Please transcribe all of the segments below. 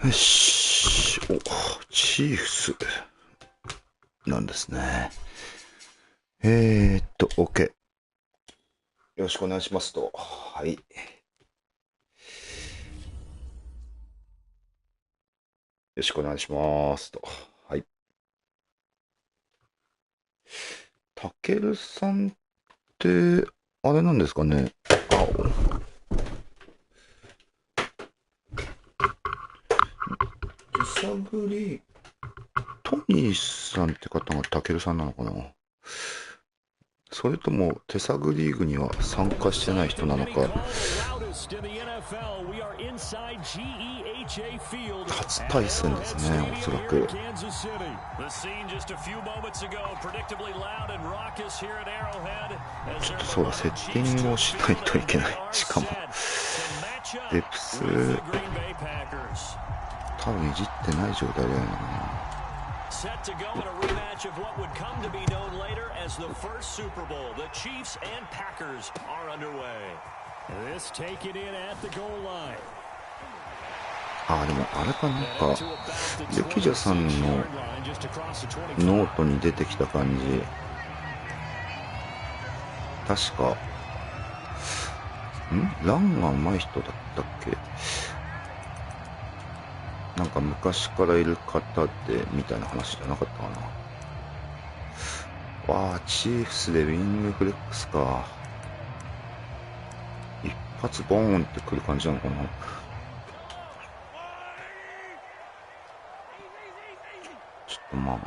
よし。お、チーフス。なんですね。OK。よろしくお願いしますと。はい。よろしくお願いしますと。はい。たけるさんって、あれなんですかね。手探り、トニーさんって方がたけるさんなのかな。それとも手探りリーグには参加してない人なのか。初対戦ですね、おそらく。ちょっとそうだ、セッティングをしないといけない。しかもデプス多分いじってない状態だよな。Set to go in a rematch of what would come to be known later as the first Super Bowl. The Chiefs and Packers are underway. This taken in at the goal line. でもあれかなんか歴女さんのノートに出てきた感じ。確かランが上手い人だったっけ。なんか昔からいる方でみたいな話じゃなかったかな。わあ、チーフスでウィングフレックスか。一発ボーンってくる感じなのかな。ちょっとまあ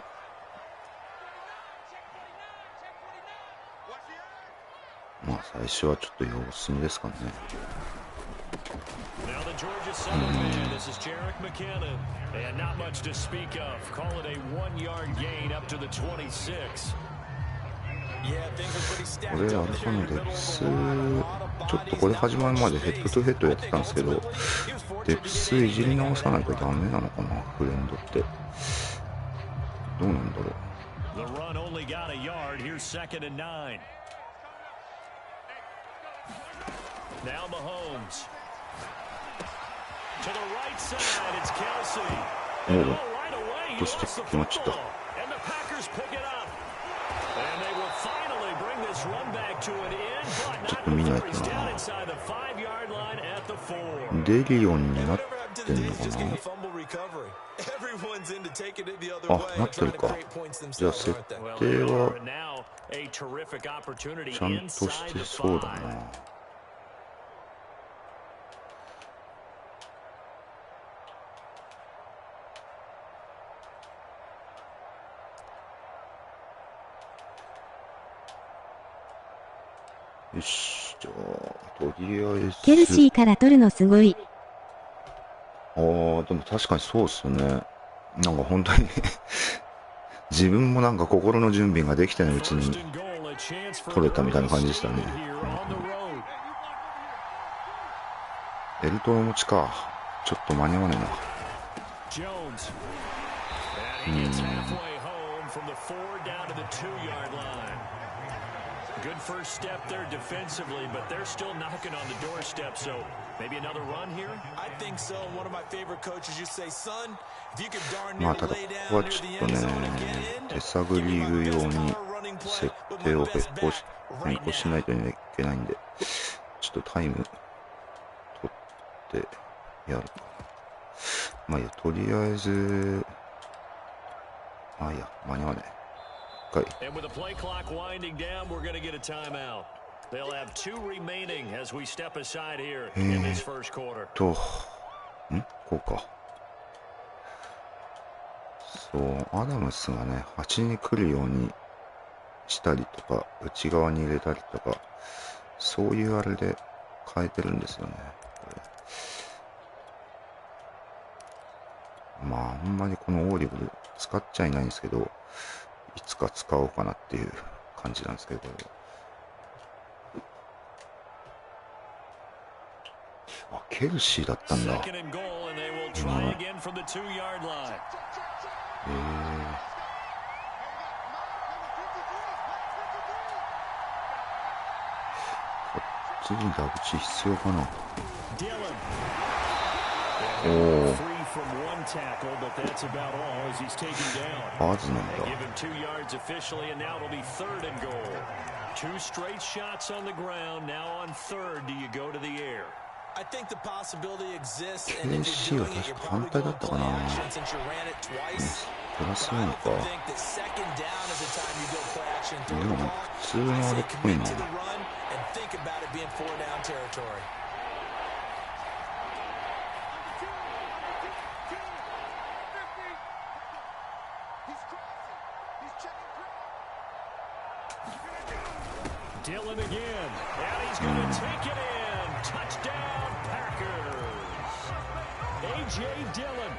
最初はちょっと様子見ですかね。This is Jarek McKinnon, and not much to speak of. Call it a 1-yard gain up to the 26. これあれかな、デプスちょっとこれ始まるまでヘッドトゥヘッドやってたんですけど、デプスいじり直さないとダメなのかな、フレンドって。どうなんだろう。おお、として決まっちゃった。ちょっと見ないとな。デリオンになってんのかな。なってるか。じゃあ設定はちゃんとしてそうだな。よし、じゃあとりあえずケルシーから取るのすごい。でも確かにそうっすよね。なんか本当に自分もなんか心の準備ができてないうちに取れたみたいな感じでしたね。ベルトの持ちか。ちょっと間に合わねえな。Good first step there defensively, but they're still knocking on the doorstep. So maybe another run here. I think so. One of my favorite coaches used to say, "Son, if you could darn near lay down near the end zone and get in." 手探り用に設定を変更しないといけないんで、ちょっとタイム取ってやるか。まあいいや、とりあえずいや、間に合わない。And with the play clock winding down, we're going to get a timeout. They'll have 2 remaining as we step aside here in this first quarter. こうか。そう、アダムスがね、8に来るようにしたりとか、内側に入れたりとか、そういうあれで変えてるんですよね。まあ、あんまりこのオーディブル使っちゃいないんですけど、いつか使おうかなっていう感じなんですけど、ケルシーだったんだ。こっちにダブチ必要かな。おー。バズなんだ。KC は確か反対だったかな。プラスなのか。でも普通のあれっぽいな。Dillon again, and he's going to take it in. Touchdown, Packers. A.J. Dillon,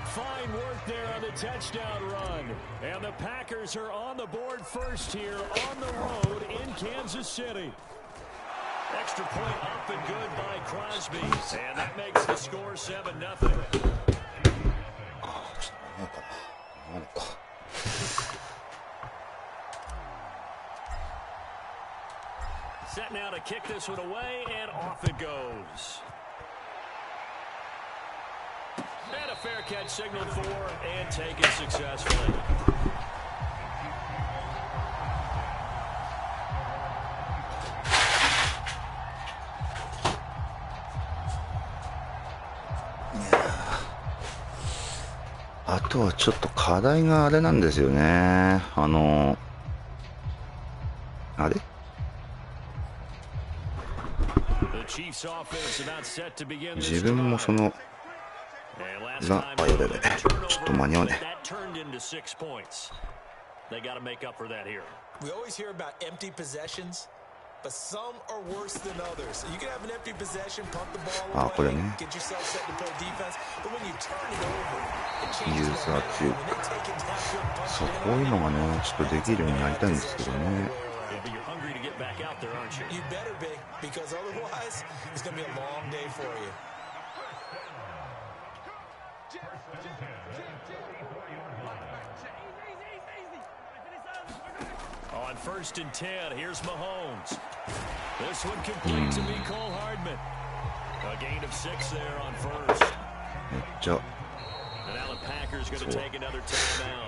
fine work there on the touchdown run. And the Packers are on the board first here on the road in Kansas City. Extra point up and good by Crosby, and that makes the score 7-0. Set now to kick this one away, and off it goes. And a fair catch signaled for, and taken successfully. Yeah. あとはちょっと課題があれなんですよね。あれ自分もそのあ、やべやべ、ちょっと間に合うね。あ、これね。ユーザーっていうか、そう、こういうのがね、ちょっとできるようになりたいんですけどね。Back out there, aren't you? You better be, because otherwise it's going to be a long day for you. On 1st and 10, here's Mahomes. This one complete to Mecole Hardman. A gain of 6 there on 1st. めっちゃ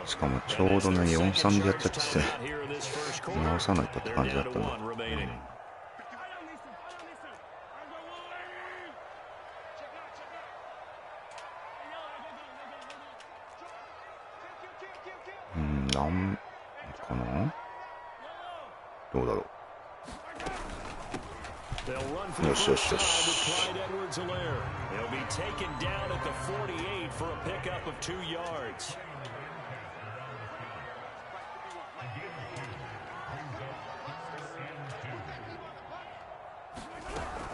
しかもちょうどね 4-3 でやっちゃってて直さないとって感じだったの。なんかな、どうだろう。よしよしよし。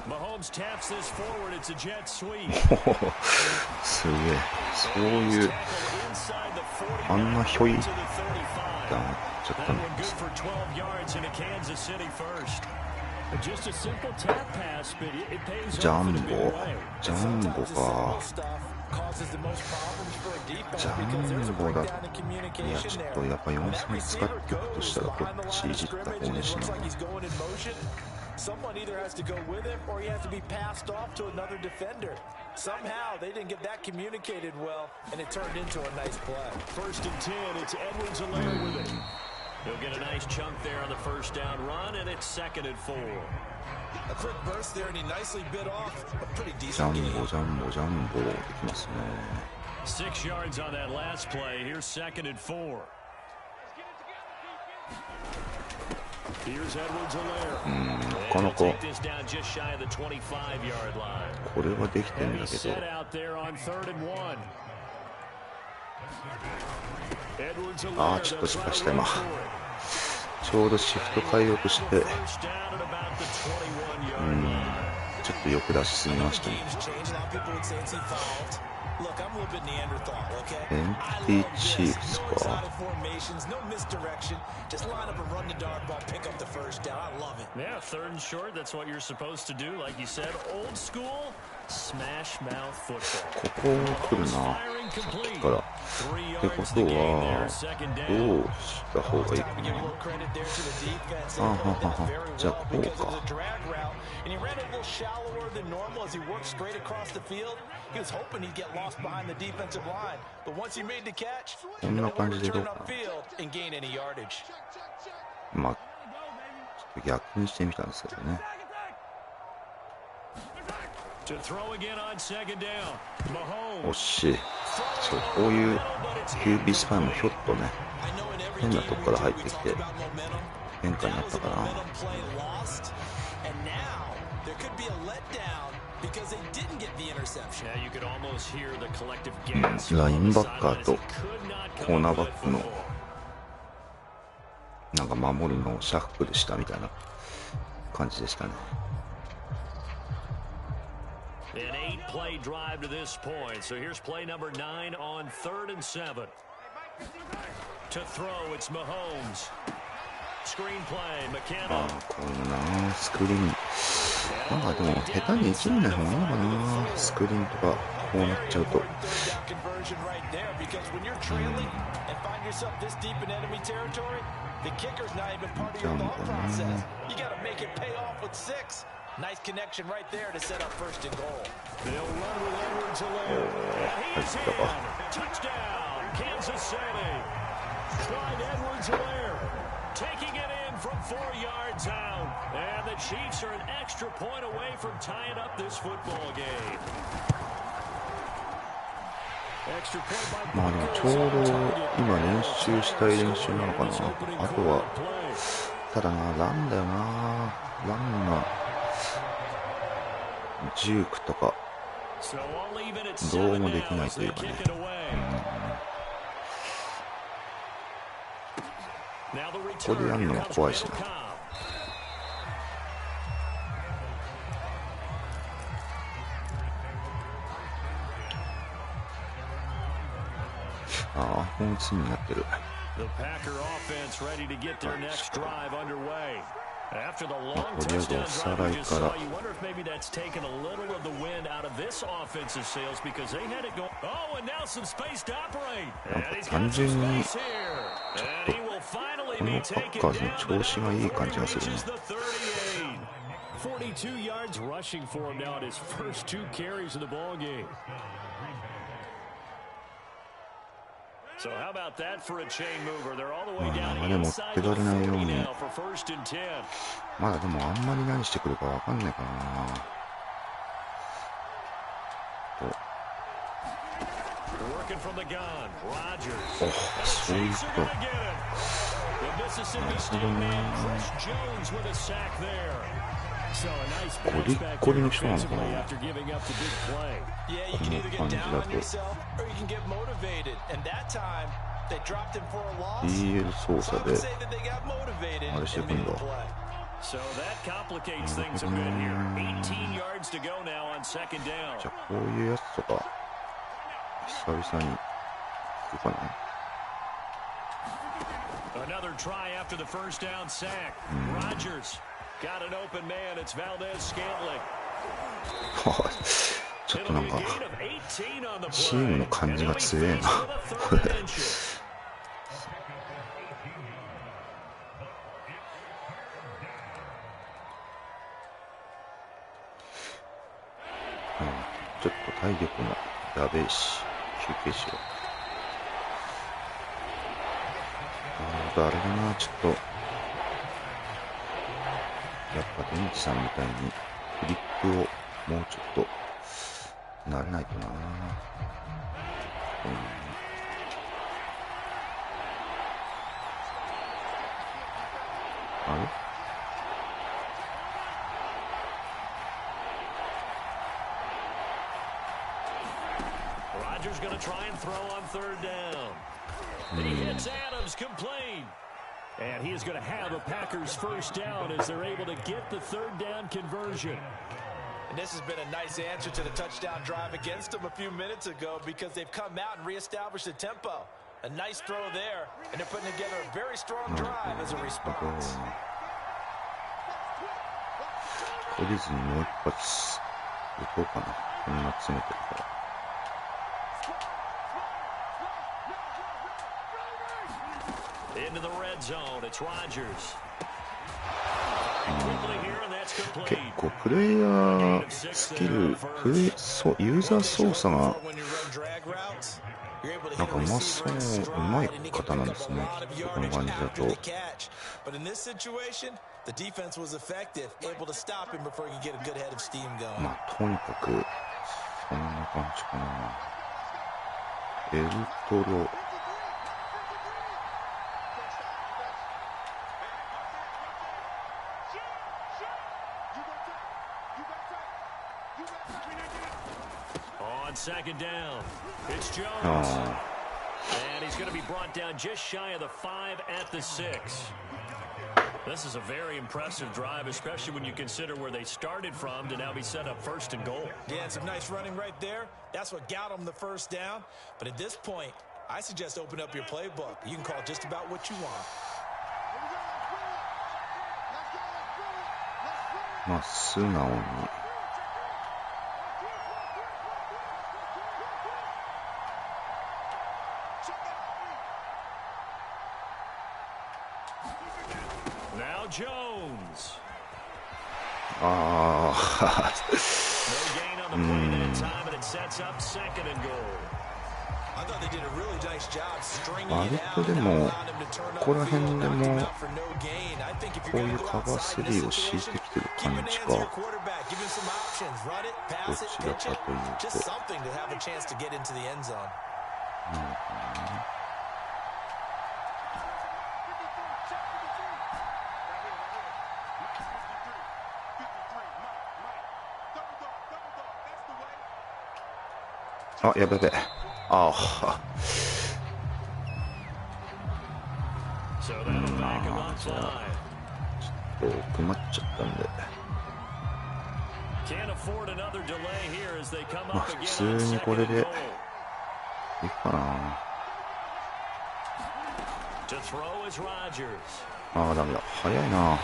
Mahomes taps this forward. It's a jet sweep. すげえ、そういうあんなひょいだなっちゃったの。ジャンボか。ジャンボだ。いや、ちょっとやっぱ4-3使っていくとしたらこっちいじった方にしない。Someone either has to go with him or he has to be passed off to another defender. Somehow they didn't get that communicated well, and it turned into a nice play. 1st and 10, it's Edwards-Helaire with it. He'll get a nice chunk there on the 1st down run, and it's 2nd and 4. A quick burst there, and he nicely bit off a pretty decent game. ジャンボできますね。6 yards on that last play. Here's 2nd and 4. Here's Edwards-Helaire. なかなかこれはできてるんだけど、あーちょっと失敗した今。ちょうどシフト変えようとしてちょっと欲出しすぎましたね。エンプティーチーフスか。Yeah, 3rd and short. That's what you're supposed to do. Like you said, old school, ここ来るな、さっきから。ってことは、どうした方がいいかな。あははは、じゃあこうか。こんな感じでどうかな。まあ、ちょっと逆にしてみたんですけどね。惜しい。そう、こういう QB スパイもひょっとね、変なとこから入ってきて変化になったかな。ラインバッカーとコーナーバックのなんか守るのをシャッフルしたみたいな感じでしたね。An 8-play drive to this point. So here's play number 9 on 3rd and 7. To throw, it's Mahomes. Screen play, McKenna. こうな、スクリーン。なんかでも下手に一塁ない方がいいのかな、スクリーンとかこうなっちゃうと。Nice connection right there to set up 1st and goal. They'll run with Edwards-Helaire. He's in. Touchdown, Kansas City. Clyde Edwards-Helaire taking it in from 4 yards out. And the Chiefs are an extra point away from tying up this football game. まあでもちょうど今練習したい練習なのかな。あとはただな、ランだよな。ランがジュークとかどうもできないというかね。ここでやるのは怖いしな。ああ、本数になってる。After the long touchdown drive you saw, you wonder if maybe that's taken a little of the wind out of this offensive sails because they had it go. Oh, and now some space to operate. And he's got some space here. And he will finally be taken down. Reaches the 38. 42 yards rushing for him now in his first 2 carries of the ball game. So how about that for a chain mover? They're all the way down inside the 40 now for 1st and 10. まだでもあんまり何してくるかわかんないからな。お、そういうこと。なるほどね。ゴリッゴリの人なのかな、この感じだと。DL 操作であれしていくんだ。So that complicates things a bit here. 18 yards to go now on 2nd down. じゃあこういうやつとか久々に行くかな。Another try after the 1st down sack. Rodgers got an open man. It's Valdez-Scantling. ちょっとなんかチームの感じが強えな。ちょっと体力もやべえし、休憩しよう。あれだな、ちょっとやっぱデンチさんみたいにフリップをもうちょっと慣れないとな。あれRodgers going to try and throw on 3rd down. And he hits Adams complete. And he is going to have a Packers 1st down as they're able to get the 3rd down conversion. And this has been a nice answer to the touchdown drive against them a few minutes ago because they've come out and reestablished the tempo. A nice throw there, and they're putting together a very strong drive as a response. 懲りずにもう一発打とうかな。こんな詰めてるから。結構プレイヤースキル、ユーザー操作がなんかうまい方なんですね。この感じだと。まあとにかくそんな感じかな。エルトロ。Second down. It's Jones. And he's going to be brought down just shy of the 5 at the 6. This is a very impressive drive, especially when you consider where they started from to now be set up first and goal. Yeah, and some nice running right there. That's what got them the first down. But at this point, I suggest open up your playbook. You can call just about what you want. まあ素直に。Jones. ああ。割とでもここら辺でもこういうカバー3を敷いてきてる感じか。どちらかというと。あ、やべべ。ああ。まあ、じゃあ、ちょっと奥まっちゃったんで。まあ、普通にこれで、いいかな。ああ、ダメだ。早いな。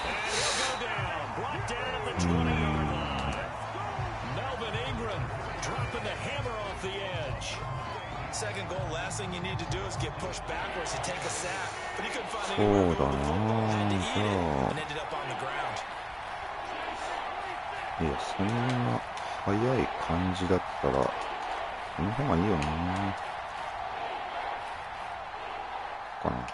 そうだな。じゃあ、いや、そんな早い感じだったらこの方がいいよな。かな。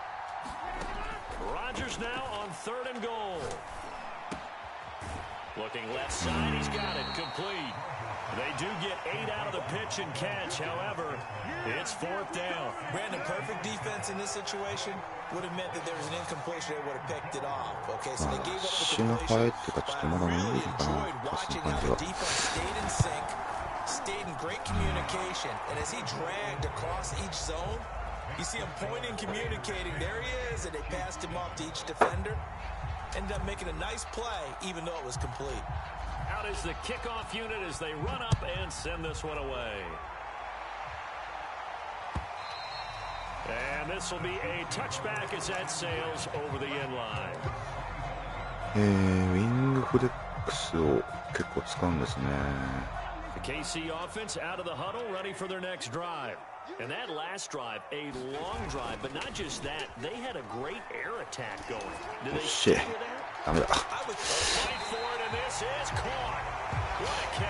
They do get 8 out of the pitch and catch. However, it's 4th down. Brandon, perfect defense in this situation would have meant that there was an incompletion. They would have picked it off. Okay, so they gave up the completion. I really enjoyed watching how the defense stayed in sync, stayed in great communication, and as he dragged across each zone, you see him pointing, communicating. There he is, and they passed him off to each defender. Ended up making a nice play, even though it was complete. Out is the kickoff unit as they run up and send this one away. And this will be a touchback as that sails over the end line. ウィングフレックスを結構使うんですね。The KC offense out of the huddle, ready for their next drive. And that last drive, a long drive, but not just that, they had a great air attack going. Did they stick with that? ダメだ。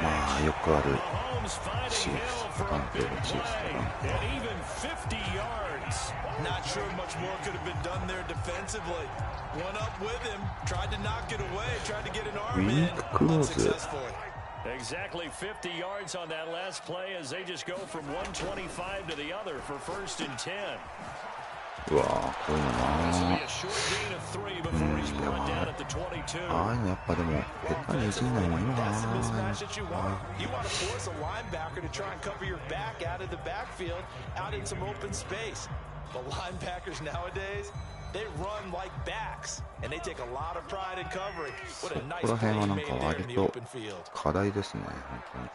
まあよくあるチーフパターンといえばチーフパターン。Not sure much more could have been done there defensively. One up with him, tried to knock it away, tried to get an arm in, unsuccessfully. Exactly 50 yards on that last play as they just go from 125 to the other for 1st and 10. うわぁ、こういうのなぁ。ああいうのやっぱでも下手にいじんないのもいいのかなぁ。そこら辺はなんか割と課題ですね、本当に。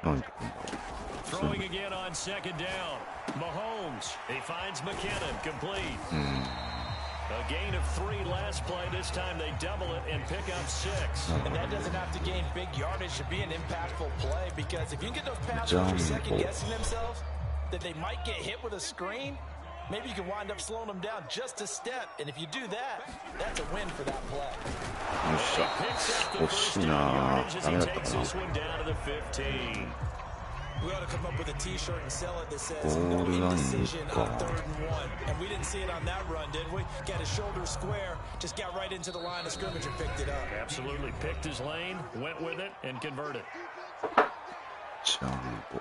なんでこんな Throwing again on second down. Mahomes. He finds McKinnon. Complete. A gain of 3 last play. This time they double it and pick up 6. And that doesn't have to gain big yardage to be an impactful play, because if you can get those passers second guessing themselves that they might get hit with a screen, maybe you can wind up slowing them down just a step. And if you do that, that's a win for that play. よっしゃ、惜しいな。ダメだったかな。 We ought to come up with a T-shirt and sell it that says no indecision on 3rd and 1. And we didn't see it on that run, did we? Got his shoulder square, just got right into the line of scrimmage and picked it up. Absolutely picked his lane, went with it, and converted. ジャンボ。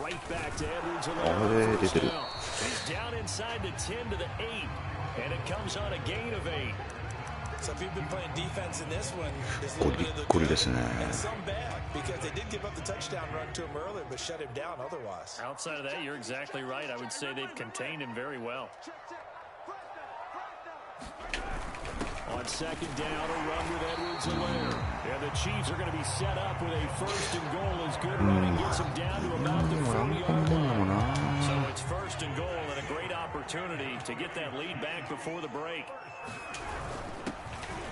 Right back to Edwards. あれ出てる。 He's down inside the 10 to the 8, and it comes on a gain of 8. So if you've been playing defense in this one, there's a little bit of the good and some bad, because they did give up the touchdown run to him earlier, but shut him down otherwise. Outside of that, you're exactly right. I would say they've contained him very well. On second down, a run with Edwards-Helaire. And the Chiefs are going to be set up with a 1st and goal as good running gets them down to about the 40-yard line. So it's 1st and goal and a great opportunity to get that lead back before the break.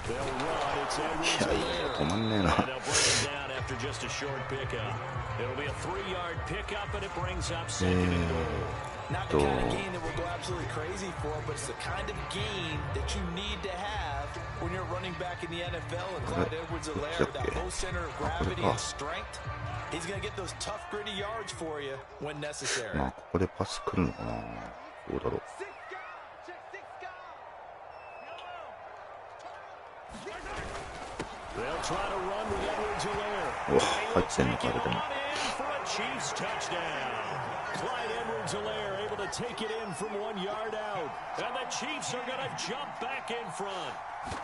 They'll run. It's Edwards-Helaire. And they'll bring him down after just a short pickup. It'll be a 3-yard pickup, and it brings up 2nd and goal. Not the kind of game that we'll go absolutely crazy for, but it's the kind of game that you need to have when you're running back in the NFL. And Clyde Edwards-Helaire, with that low center of gravity and strength, he's going to get those tough, gritty yards for you when necessary. まあここでパス来るのかな。どうだろう。They'll try to run with Edwards-Helaire. うわ、入ってんのか、あれでも。 Chiefs touchdown. Clyde Edwards-Helaire able to take it in from 1 yard out. And the Chiefs are going to jump back in front. し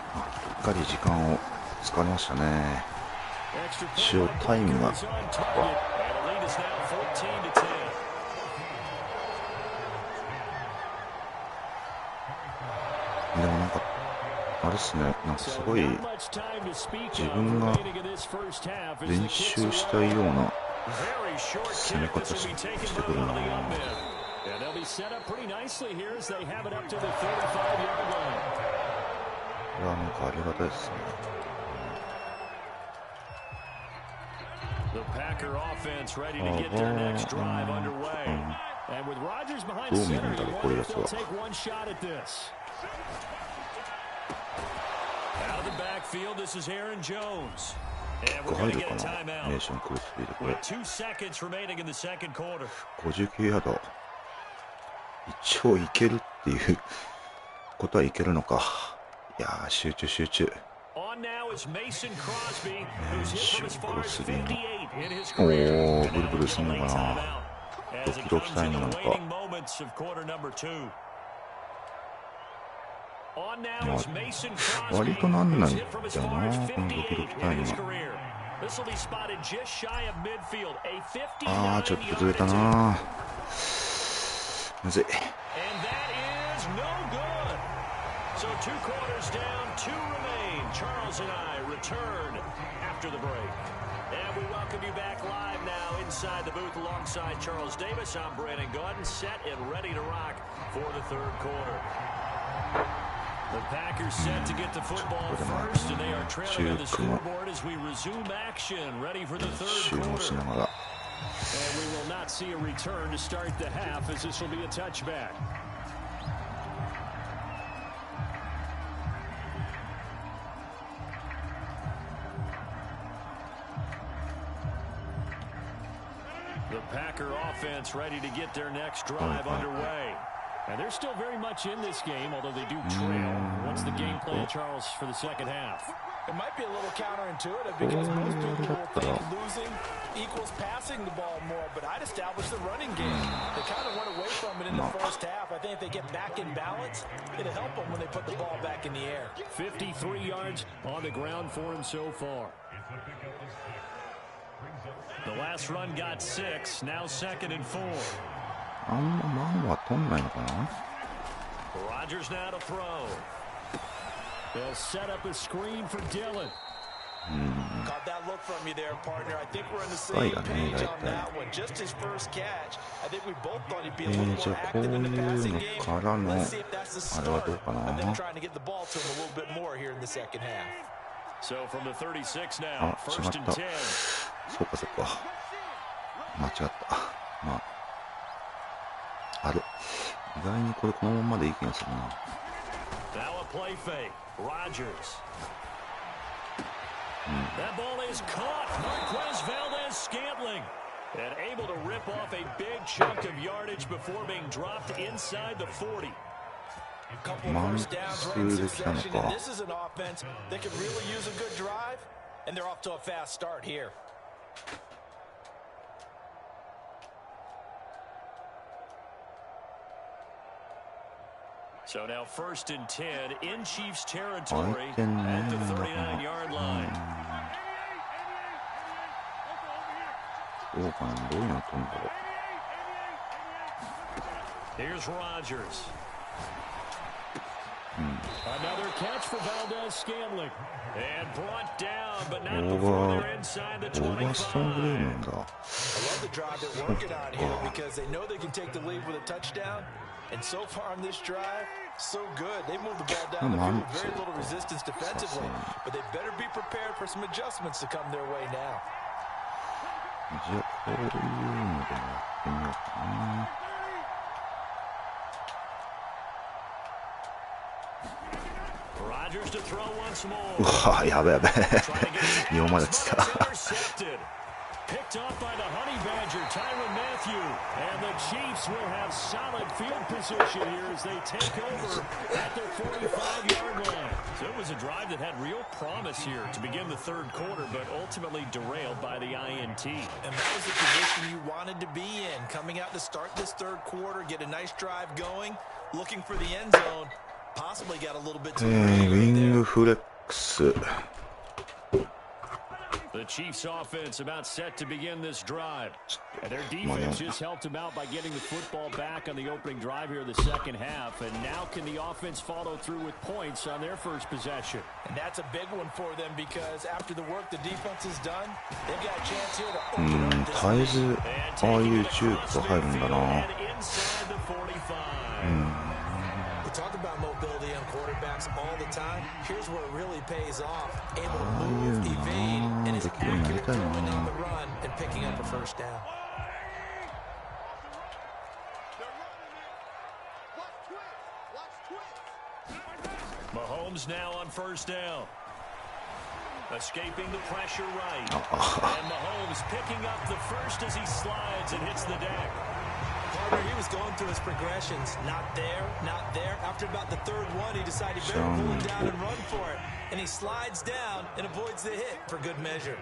っかり時間を使われましたね。一応タイムが。でもなんかあれっすね、なんかすごい自分が練習したいような攻め方してくるな。And they'll be set up pretty nicely here as they have it up to the 35-yard line. これはなんかありがたいですね。The Packer offense ready to get their next drive underway. And with Rodgers behind center, you wonder if they'll take one shot at this. Out of the backfield, this is Aaron Jones. And we're going to get a timeout. With 2 seconds remaining in the second quarter. 59ヤード。一応いけるっていうことはいけるのか。いやー、集中集中。おー、ブルブルすんのかな。ドキドキタイムなのか。割となんないんだよな、このドキドキタイムは。あー、ちょっとずれたな。むずい。So 2 quarters down, 2 remain. Charles and I return after the break. And we welcome you back live now inside the booth alongside Charles Davis. I'm Brandon Gordon, set and ready to rock for the third quarter. The Packers set to get the football first, and they are trailing on the scoreboard as we resume action, ready for the third quarter. And we will not see a return to start the half, as this will be a touchback. The Packer offense ready to get their next drive underway. And they're still very much in this game, although they do trail. What's the game plan, Charles, for the second half? It might be a little counterintuitive because most people will think losing equals passing the ball more, but I'd establish the running game. They kind of went away from it in the first half. I think if they get back in balance, it'll help them when they put the ball back in the air. 53 yards on the ground for him so far. The last run got 6, now 2nd and 4. あんまマンは取んないのかな。 Rodgers now to throw. They'll set up a screen for Dylan. Caught that look from you there, partner. I think we're on the same page on that one. Just his first catch. I think we both thought he'd be a little more active in the passing game. Let's see if that's the start of them trying to get the ball to him a little bit more here in the second half. So from the 36 now, first and 10. そうかそうか。間違った。まあ。あれ。意外にこれこのままでいい気がするな。Now a play fake. Rogers. That ball is caught. Marquez Valdez-Scantling. And able to rip off a big chunk of yardage before being dropped inside the 40. A couple of first downs right in succession, and this is an offense that could really use a good drive, and they're off to a fast start here. So now first and 10 in Chiefs territory at the 39-yard line. どうかな、どうなったんだろう。Here's Rogers. Another catch for Valdez-Scantling. And brought down, but not before they're inside the 25. I love the drive they're working on here because they know they can take the lead with a touchdown. And so far on this drive, so good. They moved the ball down the field with very little resistance defensively. But they better be prepared for some adjustments to come their way now. じゃあ、こういうのでもやってみようかな。うわ、やべやべ。日本まで来た。Picked off by the Honey Badger, Tyrann Mathieu. And the Chiefs will have solid field position here as they take over at their 45-yard line. So it was a drive that had real promise here to begin the third quarter, but ultimately derailed by the INT. And that was the position you wanted to be in. Coming out to start this third quarter, get a nice drive going, looking for the end zone. Possibly got a little bit too earlyウィングフレックス。The Chiefs offense about set to begin this drive. And their defense just helped them out by getting the football back on the opening drive here in the second half. And now can the offense follow through with points on their first possession? And that's a big one for them because after the work the defense has done, they've got a chance here to open up this lead. 絶えずああいう中華入るんだな。Talk about mobility on quarterbacks all the time. Here's where it really pays off. Able to move, evade, and is accurate throwing on the run and picking up a first down. Mahomes now on first down. Escaping the pressure right. And Mahomes picking up the first as he slides and hits the deck. He was going through his progressions. Not there, not there. After about the third one, he decided he better pull it down and run for it. And he slides down and avoids the hit for good measure.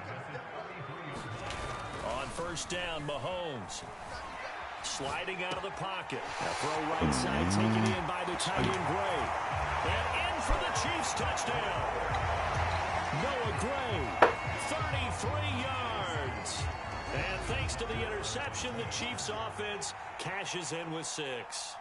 On first down, Mahomes. Sliding out of the pocket. A throw right side taken in by the tight end Gray. And in for the Chiefs touchdown. Noah Gray, 33 yards. And thanks to the interception, the Chiefs offense cashes in with 6.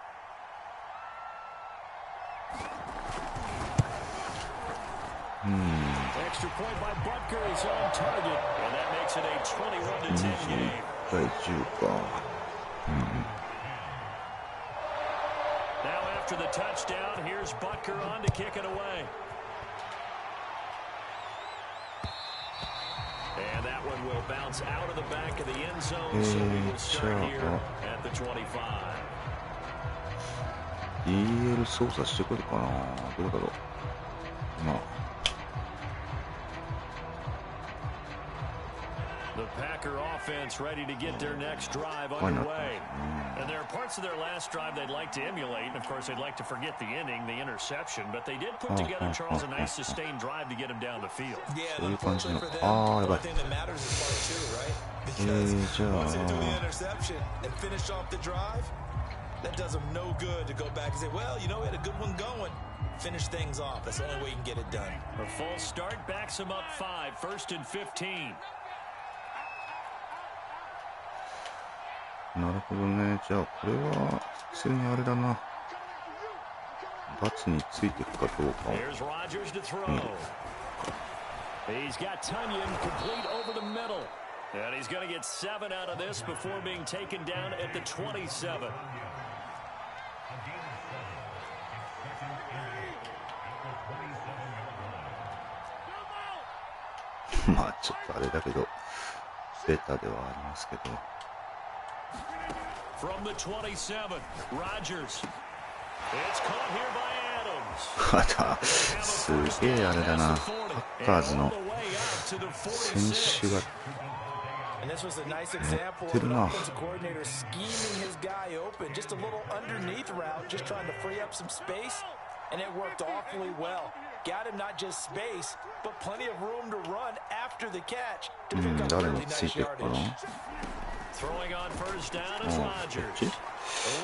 Extra point by Butker is on target, and that makes it a 21-10 game. Now after the touchdown, here's Butker on to kick it away. And that one will bounce out of the back of the end zone, so we will start here at the 25. EL 操作してくるかな、どうだろう。まあ。The Packer offense ready to get their next drive underway. And there are parts of their last drive they'd like to emulate. And of course, they'd like to forget the inning, the interception. But they did put together, Charles, a nice sustained drive to get him down the field. Yeah, unfortunately for them, the one thing that matters is part 2, right? Because once they do the interception and finish off the drive, that does them no good to go back and say, well, you know, we had a good one going. Finish things off. That's the only way you can get it done. A false start backs him up 5, first and 15. なるほどね。じゃあこれは普通にあれだな。バツについていくかどうかを見る。He's got Tunyon complete over the middle. And he's going to get 7 out of this before being taken down at the 27. まあちょっとあれだけどベタではありますけど。From the 27, Rogers. It's caught here by Adams. またすげえあれだな。パッカーズの選手がAnd this was a nice example of an offensive coordinator scheming his guy open, just a little underneath route, just trying to free up some space, and it worked awfully well. Got him not just space, but plenty of room to run after the catch to pick up really nice yardage. Throwing on first down is Rogers.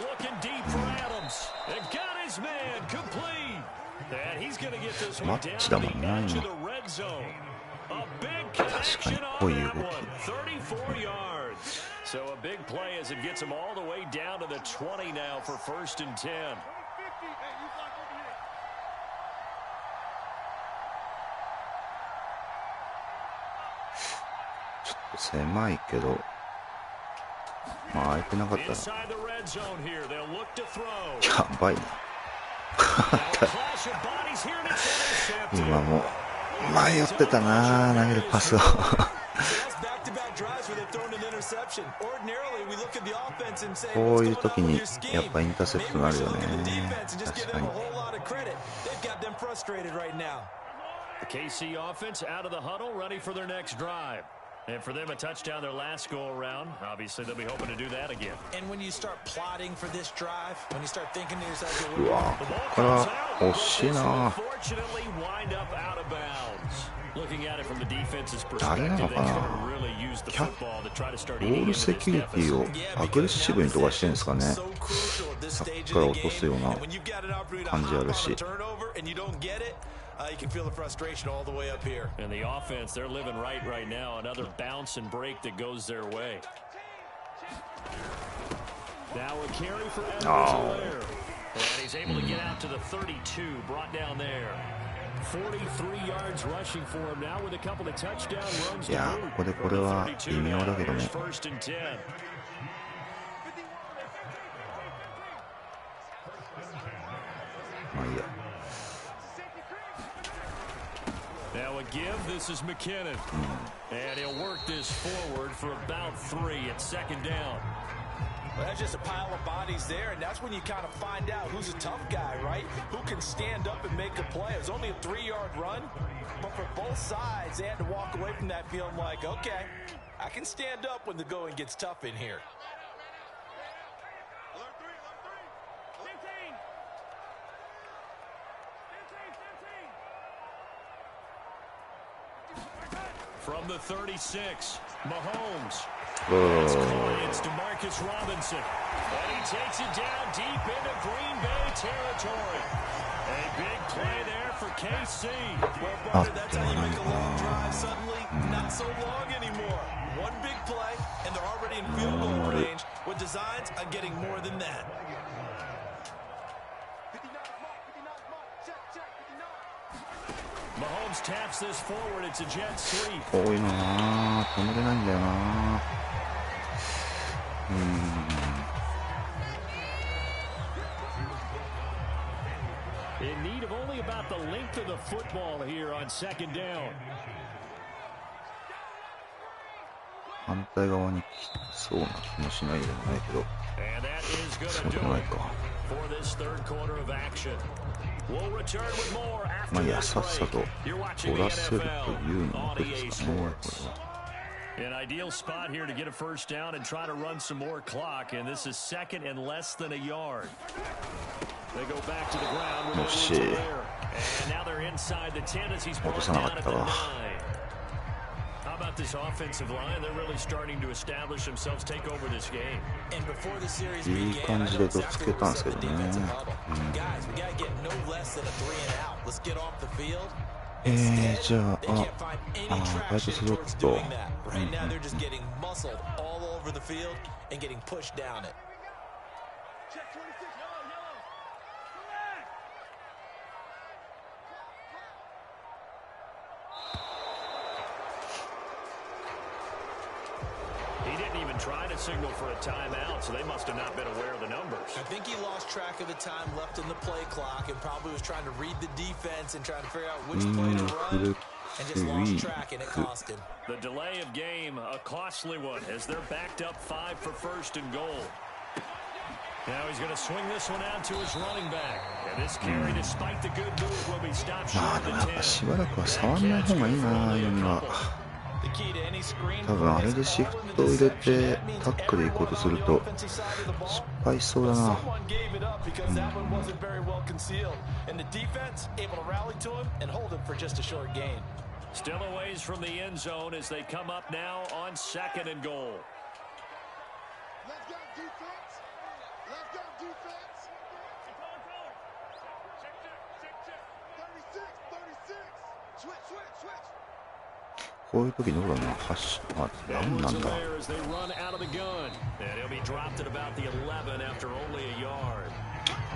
Looking deep for Adams. And got his man complete. And he's going to get this one down to the red zone. A big connection on that one. 34 yards. So a big play as it gets him all the way down to the 20 now for 1st and 10. ちょっと狭いけど、まあ空いてなかったらやばいな。今も迷ってたな、投げるパスを。こういう時にやっぱインターセプトになるよね。確かに。The KC offense out of the huddle, ready for their next drive. And for them, a touchdown their last go around. Obviously, they'll be hoping to do that again. And when you start plotting for this drive, when you start thinking to yourself, うわ、これは惜しいな。誰なのかな。ボールセキュリティをアグレッシブに飛ばしてるんですかね。さっきから落とすような感じあるし。You can feel the frustration all the way up here. And the offense, they're living right now. Another bounce and break that goes their way. Now a carry for Edwards-Helaire. And he's able to get out to the 32, brought down there. 43 yards rushing for him now with a couple of touchdown runs. いや、これは微妙だけども。First and 10. まあいいや。Now a give, this is McKinnon. And he'll work this forward for about 3 at 2nd down. Well, that's just a pile of bodies there, and that's when you kind of find out who's a tough guy, right? Who can stand up and make a play. It was only a 3-yard run, but for both sides, they had to walk away from that feeling like, okay, I can stand up when the going gets tough in here. From the 36, Mahomes. Oh. It's DeMarcus Robinson. And he takes it down deep into Green Bay territory. A big play there for KC. Well, Barter, that's how you make a long drive suddenly not so long anymore. One big play, and they're already in field goal range with designs on getting more than that. Mahomes taps this forward. It's a jet sweep. こういうのな、止めれないんだよな。In need of only about the length of the football here on 2nd down. 反対側に来そうな気もしないでもないけど。そうでもないか。まあいや、さっさと取らせるというのも手ですかね、これは。An ideal spot here to get a first down and try to run some more clock, and this is 2nd and less than a yard. They go back to the ground with Edwards-Helaire. And now they're inside the 10 as he's brought down at the 9. How about this offensive line? They're really starting to establish themselves, take over this game. And before the series いい感じでどつけたんですけどね。Guys, we gotta get no less than a 3 and out. Let's get off the field. じゃあ、バイトスロット。Right now they're just getting muscled all over the field and getting pushed down it. even trying to signal for a timeout, so they must have not been aware of the numbers. I think he lost track of the time left in the play clock and probably was trying to read the defense and trying to figure out which play to run and just lost track, and it cost him. The delay of game, a costly one, as they're backed up 5 for first and goal. Now he's going to swing this one out to his running back. And this carry, despite the good move, will be stopped short of the 10. しばらくは触んない方がいいな、ユンが。多分あれでシフトを入れてタックで行こうとすると失敗しそうだな。Still a ways from the end zone as they come up now on 2nd and goal. Switch. こういう時どうだろうな、何なんだ。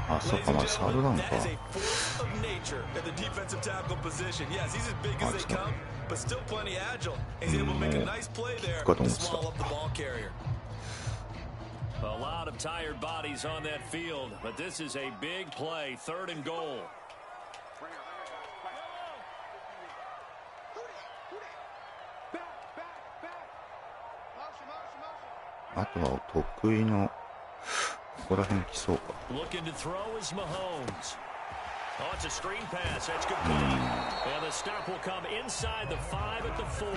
あ、そっか、まだサードダウンか。あ、かと思ってた。A lot of tired bodies on that field, but this is a big play, 3rd and goal. あとは得意のここら辺来そうか。Looking to throw is Mahomes. Oh, it's a screen pass. That's good. And the stop will come inside the 5 at the 4.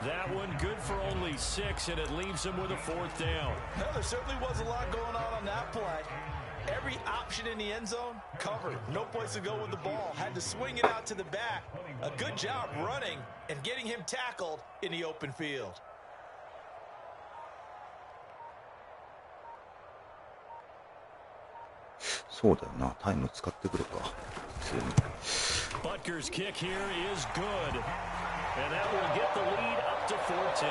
That one good for only 6, and it leaves him with a 4th down. No, there certainly was a lot going on that play. Every option in the end zone covered. No place to go with the ball. Had to swing it out to the back. A good job running and getting him tackled in the open field. そうだよな、タイム使ってくるか。Butker's kick here is good, and that will get the lead up to 14.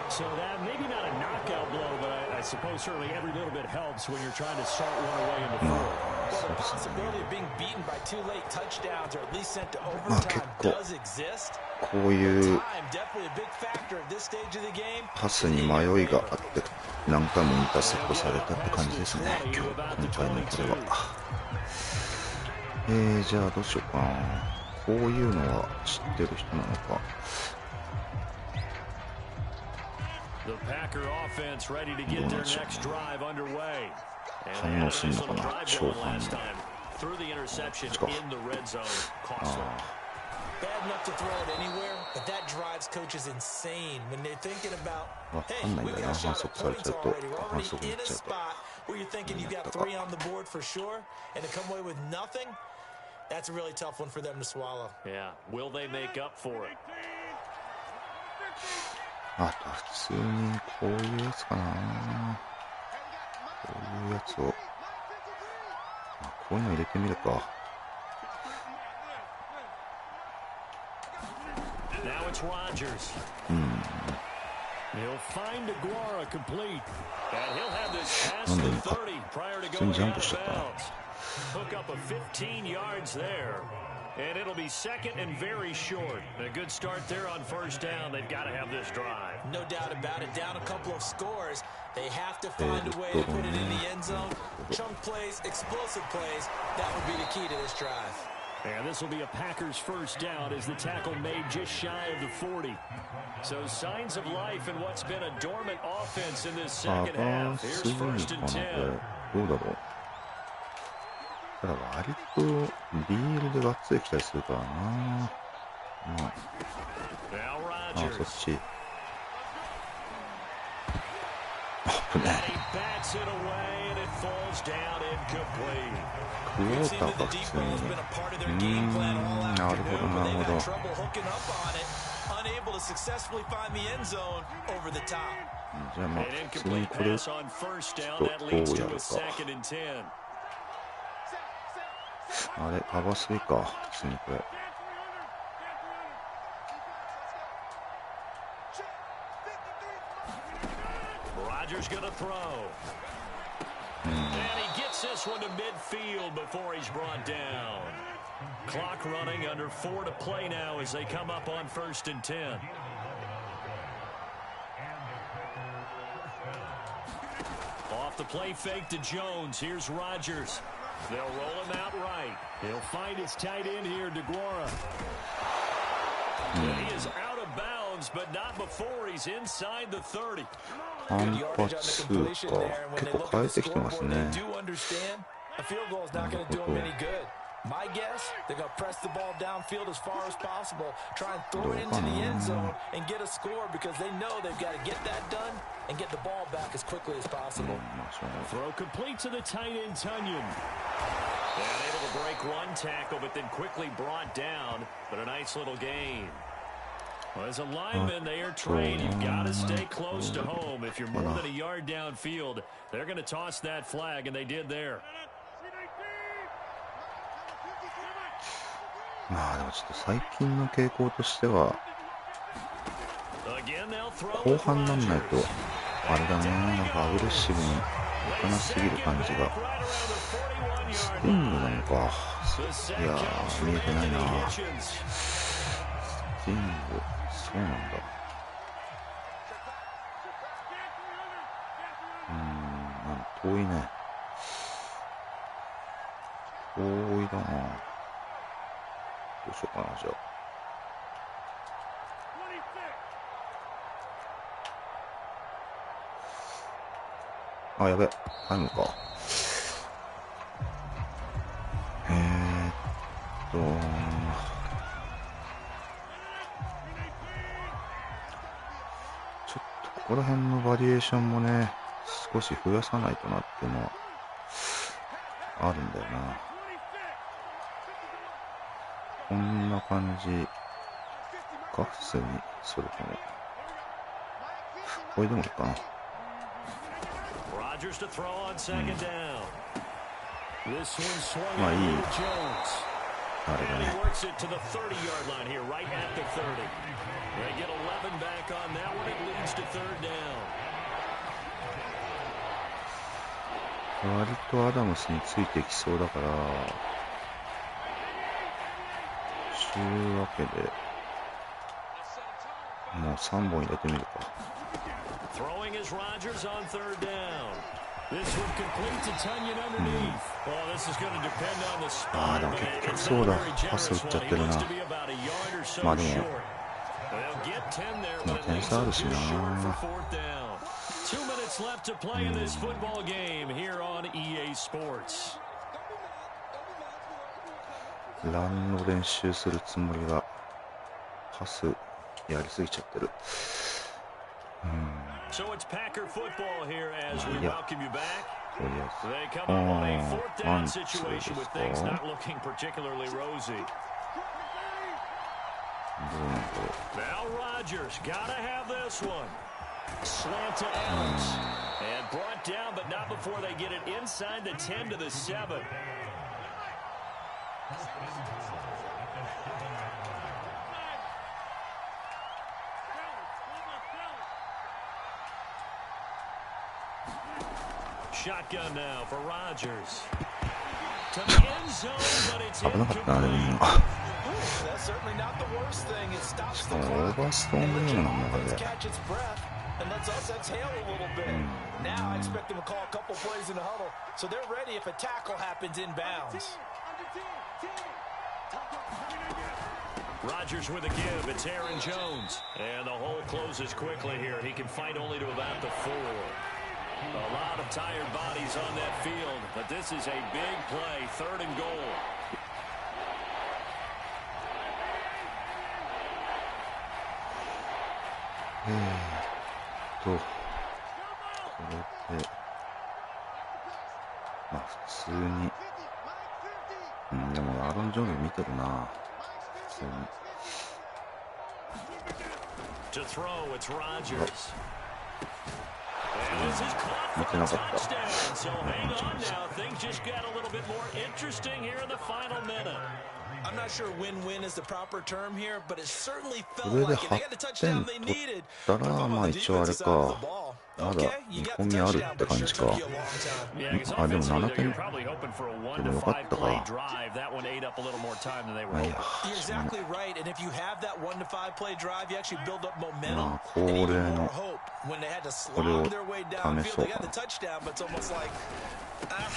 So that maybe not a knockout blow, but I suppose certainly every little bit helps when you're trying to start one away in the fourth. Well, the possibility of being beaten by 2 late touchdowns or at least sent to overtime does exist. こういうパスに迷いがあって何回もインターセプトされたって感じですね、今回のこれは。じゃあどうしようかな。こういうのは知ってる人なのか。反応するのかな、超反応。こっちか。Bad enough to throw it anywhere, but that drives coaches insane when they're thinking about, hey, we've got a shot at points already. We're already in a spot where you're thinking you've got 3 on the board for sure, and to come away with nothing, that's a really tough one for them to swallow. Yeah, will they make up for it? あとは普通にこういうやつかな。こういうやつを、こういうの入れてみるか。Now it's Rodgers. He'll find Aguara complete. And he'll have this pass to 30 prior to going out of bounds. Hook up a 15 yards there. And it'll be 2nd and very short. A good start there on 1st down. They've got to have this drive. No doubt about it. Down a couple of scores. They have to find a way to put it in the end zone. Chunk plays, explosive plays. That would be the key to this drive. And this will be a Packers 1st down as the tackle made just shy of the 40. So signs of life in what's been a dormant offense in this 2nd half. Here's 1st and 10. どうだろう。ただ割とビールでがっつり来たりするからな。あ、そっち。危ない。クォーターか普通に。なるほどなるほど。じゃあまあ普通にこれちょっとどうやるか。あれカバースリーか普通にこれ。Rodgers gonna throw. And he gets this one to midfield before he's brought down. Clock running, under 4 to play now as they come up on 1st and 10. off the play fake to Jones. Here's Rodgers. They'll roll him out right. He'll find his tight end here, DeGuara. And he is out of bounds, but not before he's inside the 30. 反発数か結構変えてきてますね。 A field goal is not going to do them any good. My guess, they're going to press the ball downfield as far as possible, try and throw it into the end zone and get a score because they know they've got to get that done and get the ball back as quickly as possible. Throw complete to the tight end, Tunyon. And able to break one tackle, but then quickly brought down. But a nice little gain. Well, as a lineman, they are trained. You've got to stay close to home. If you're more than a yard downfield, they're going to toss that flag, and they did there. まあでもちょっと最近の傾向としては後半になんないとあれだね、なんかアグレッシブにいかなすぎる感じが。スティングなのか、いやー見えてないな。スティング、そうなんだ。遠いね、遠いだな。どうしようかな、じゃあ。あ、やべ、入るのか。ちょっとここら辺のバリエーションもね、少し増やさないとなっていうのはあるんだよな。こんな感じか、普通に。それともこれでもいいかな。まあいいあれだね。割とアダムスについてきそうだから、というわけでもう3本入れてみるか。ああでも結局そうだ、パス打っちゃってるな。まあでもまあ点差あるしな。ランの練習するつもりがパスやりすぎちゃってる。いや、とりあえずワンツーですか。どうなんだろう。Shotgun now for Rodgers. To the end zone, but it's incomplete. That's certainly not the worst thing. It stops the clock and lets it catch its breath and lets us exhale a little bit. Now I expect them to call a couple plays in the huddle, so they're ready if a tackle happens inbounds. Rodgers with a give. It's Aaron Jones, and the hole closes quickly here. He can fight only to about the 4. A lot of tired bodies on that field, but this is a big play, 3rd and goal.これでまあ普通に、でもアーロン・ジョーンズ見てるな、普通に。To throw, it's Rodgers. 見てなかった。So hang on now, things just got a little bit more interesting here in the final minute. これで8点取ったら、まあ一応あれか。まだ見込みあるって感じか。あ、でも7点でもよかったか。まあいいや、まあ恒例のこれを試そうかな。オ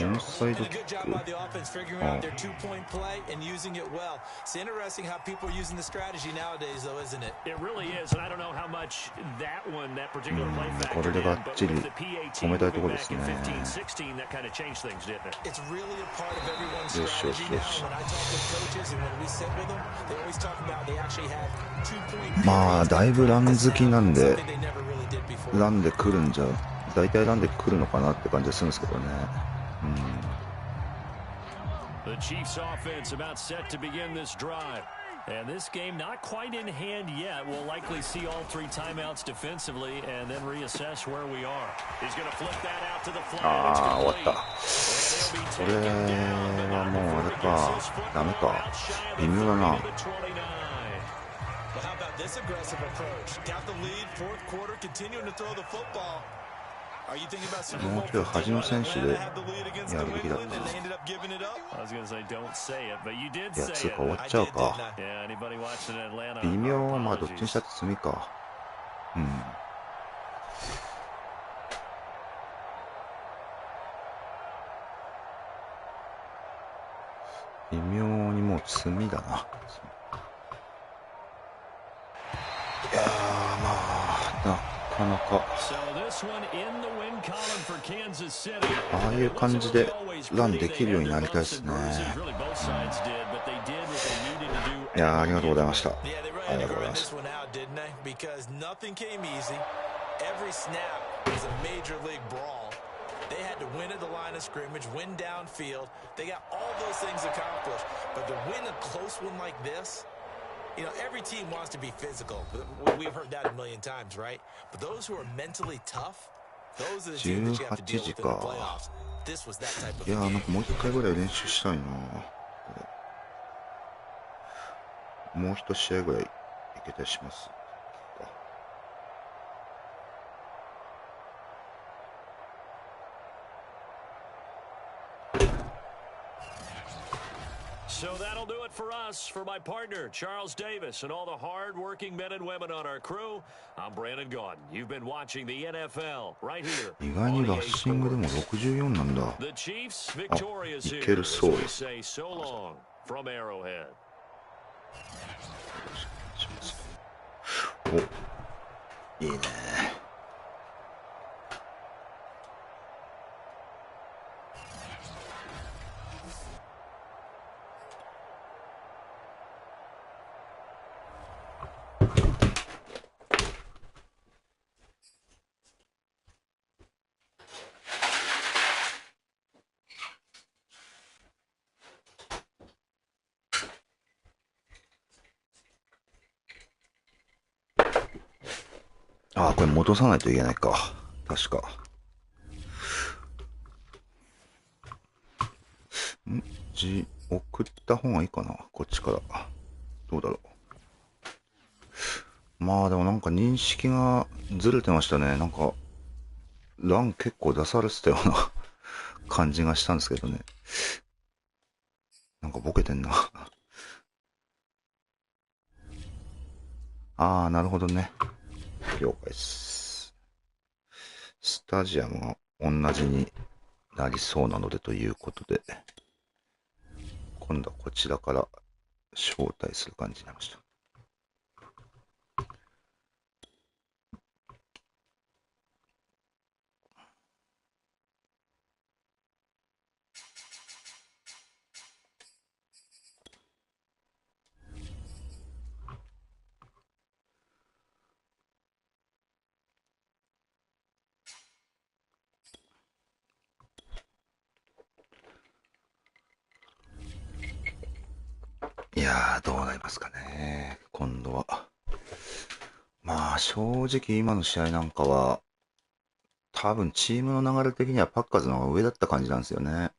ンサイドキック。これでがっちり止めたいところですね。よしよしよし。まあだいぶラン好きなんで、ランで来るんじゃ、大体ランで来るのかなって感じがするんですけどね。And this game not quite in hand yet. We'll likely see all 3 timeouts defensively and then reassess where we are. He's going to flip that out to the flank. 終わった。これはもうあれか、ダメか。微妙だな。もうちょい端の選手でやるべきだったな。いや、つうか終わっちゃうか。微妙はまあどっちにしたって積みか。微妙にもう積みだな。いやー、まあなかなかああいう感じでランできるようになりたいですね。いやー、ありがとうございました。ありがとうございます。They had to win at the line of scrimmage, win downfield. They got all those things accomplished. But to win a close one like this, you know, every team wants to be physical. We've heard that a million times, right? But those who are mentally tough, those are the teams that you have to deal with in the playoffs. This was that type of game. いやー、なんかもう一回ぐらい練習したいな。もう一試合ぐらいいけたりします。So that'll do it for us. For my partner, Charles Davis, and all the hard-working men and women on our crew, I'm Brandon Gaudin. You've been watching the NFL right here. 意外にラッシングでも64なんだ。The Chiefs victorious here. いけるそうで We す。 say so long from Arrowhead. お、いいね。ああ、これ戻さないといけないか。確か。送った方がいいかな。こっちから。どうだろう。まあでもなんか認識がずれてましたね。なんか、ラン結構出されてたような感じがしたんですけどね。なんかボケてんな。ああ、なるほどね。了解です。スタジアムが同じになりそうなのでということで、今度はこちらから招待する感じになりました。いやー、どうなりますかね、今度は。まあ、正直今の試合なんかは、多分チームの流れ的にはパッカーズの方が上だった感じなんですよね。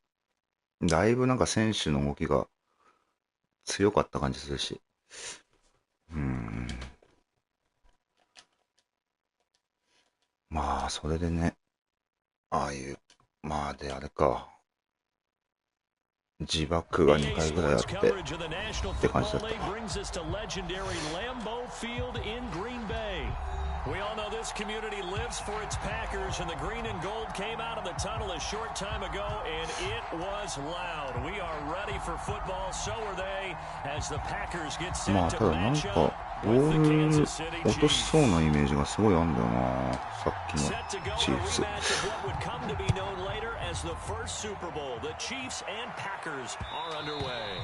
だいぶなんか選手の動きが強かった感じするし。まあ、それでね、ああいう、まあであれか、自爆が2回ぐらいあってって感じだった。We all know this community lives for its Packers, and the green and gold came out of the tunnel a short time ago, and it was loud. We are ready for football, so are they, as the Packers get set to match up with the Kansas City Chiefs. 落としそうなイメージがすごいあるんだよな、さっきのチーフス。 What would come to be known later as the first Super Bowl. The Chiefs and Packers are underway.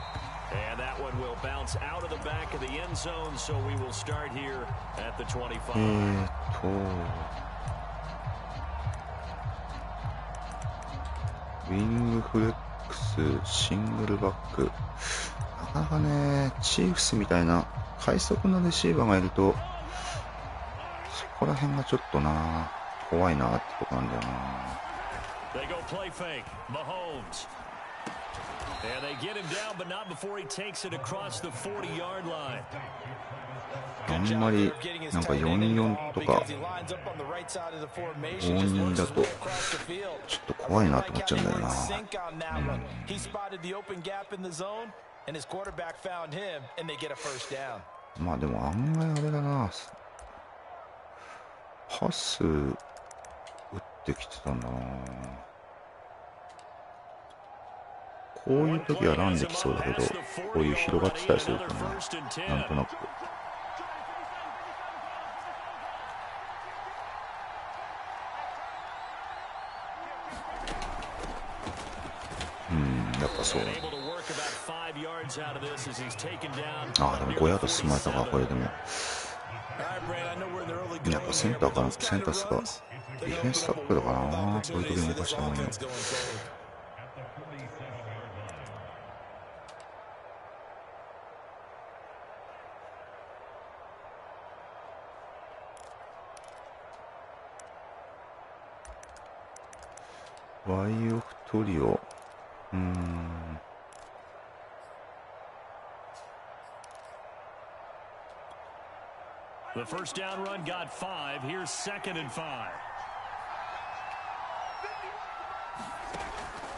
And that one will bounce out of the back of the end zone, so we will start here at the 25. ウィングフレックス、シングルバック。なかなかね、チーフスみたいな快速のレシーバーがいると、そこら辺がちょっとな、怖いなってとこなんだよな。They go play fake. Mahomes. And they get him down, but not before he takes it across the 40-yard line. あんまりなんか4-4とか5-2だとちょっと怖いなと思っちゃうんだよな。まあでも案外あれだな、パス打ってきてたんだな。こういう時はランできそうだけど、こういう広がってたりするとね、なんとなくやっぱそう。ああ、でも5ヤード進まれたか、これでも。やっぱセンターかな、センタースがディフェンスタップだからな、こういう時に動かした方がいいの。ワイオフトリオ。The first down run got 5. Here's 2nd and 5.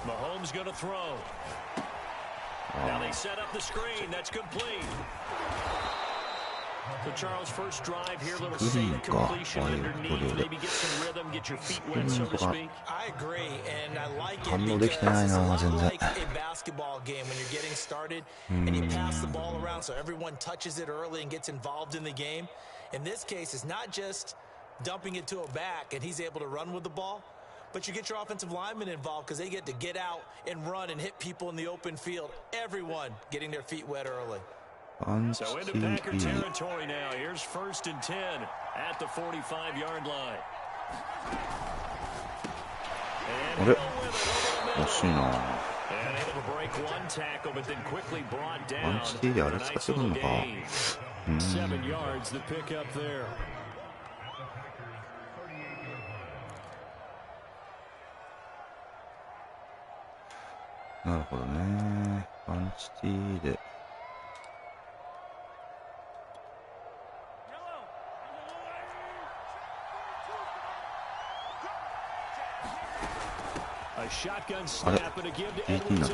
Mahomes going to throw. Now they set up the screen. That's complete. So Charles, first drive here, little safe completion underneath. Maybe get some rhythm, get your feet wet, so to speak. I agree, and I like it because it's a lot like a basketball game when you're getting started and you pass the ball around so everyone touches it early and gets involved in the game. In this case, it's not just dumping it to a back and he's able to run with the ball, but you get your offensive linemen involved because they get to get out and run and hit people in the open field. Everyone getting their feet wet early. So into Packer territory now. Here's 1st and 10 at the 45-yard line. あれ、惜しいな。アンチティであれ使ってくるのか。7 yards the pick up there. なるほどね。アンチティで。A shotgun snap and a give to Edwards-Helaire. And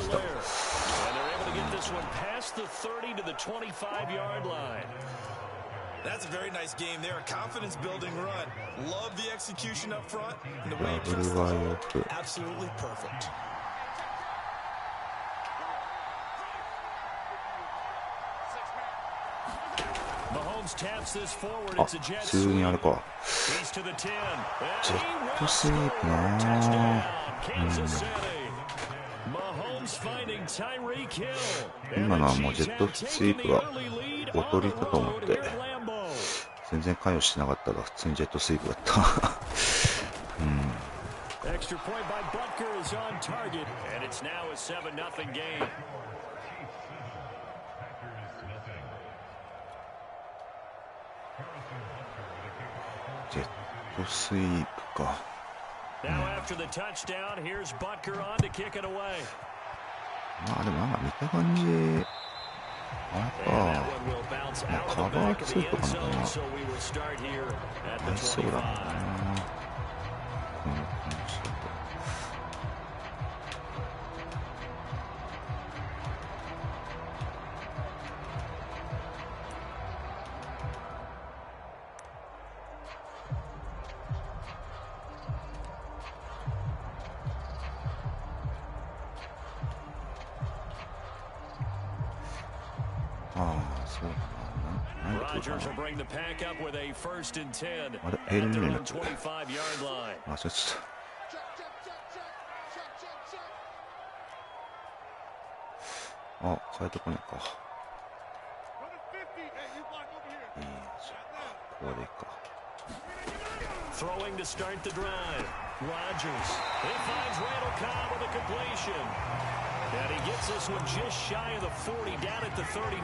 they're able to get this one past the 30 to the 25-yard line. That's a very nice game there. A confidence-building run. Love the execution up front. And the way he pressed the hole, absolutely perfect. Mahomes taps this forward. It's a jet 普通にあれか。He's to the 10. ジェットスイープな。今のはもうジェットスイープがおとりだと思って全然関与してなかったが普通にジェットスイープだった。Extra point by Butker is on target, and it's now a 7-0 game. ジェットスイープか。まあでもなんか見た感じ、あれか、まあ、カバー2とかの方が合いそうだな、この感じだと。あれ、ヘイルミルになっちゃった。あ、そうちょっと。あ、変えてこないか。いいじゃん。ここでいいか。Throwing to start the drive. Rodgers. He finds Randall Cobb with a completion. And he gets this one just shy of the 40, down at the 39.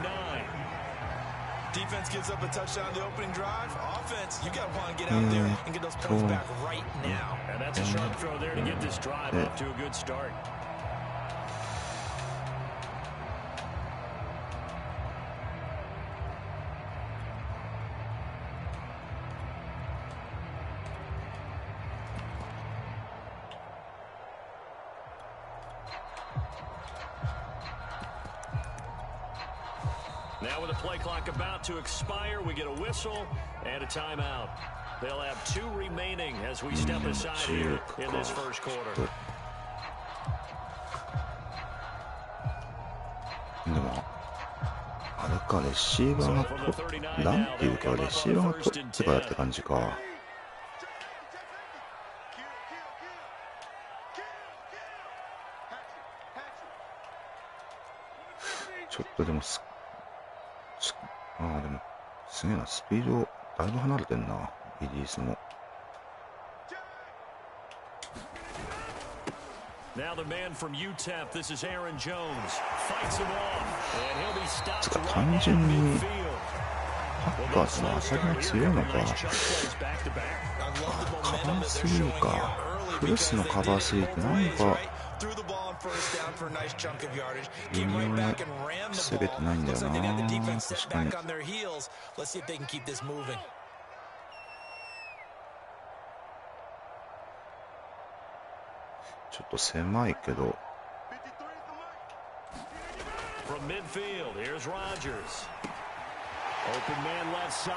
Defense gives up a touchdown the opening drive. Offense, you got to want to get out there and get those points back right now. And that's a sharp throw there to get this drive off to a good start. Now with the play clock about to expire, we get a whistle and a timeout. They'll have 2 remaining as we step aside here in this first quarter. でも、あれか、レシーバーがなんていうか、レシーバーが取ってからって感じか。ちょっとでもでもすげえな、スピードだいぶ離れてんな、イギリスも。つか単純にハッカーズのアサリが強いのか。カバー3か。フルスのカバー3ってなんか微妙に防げてないんだよな。確かに。ちょっと狭いけど。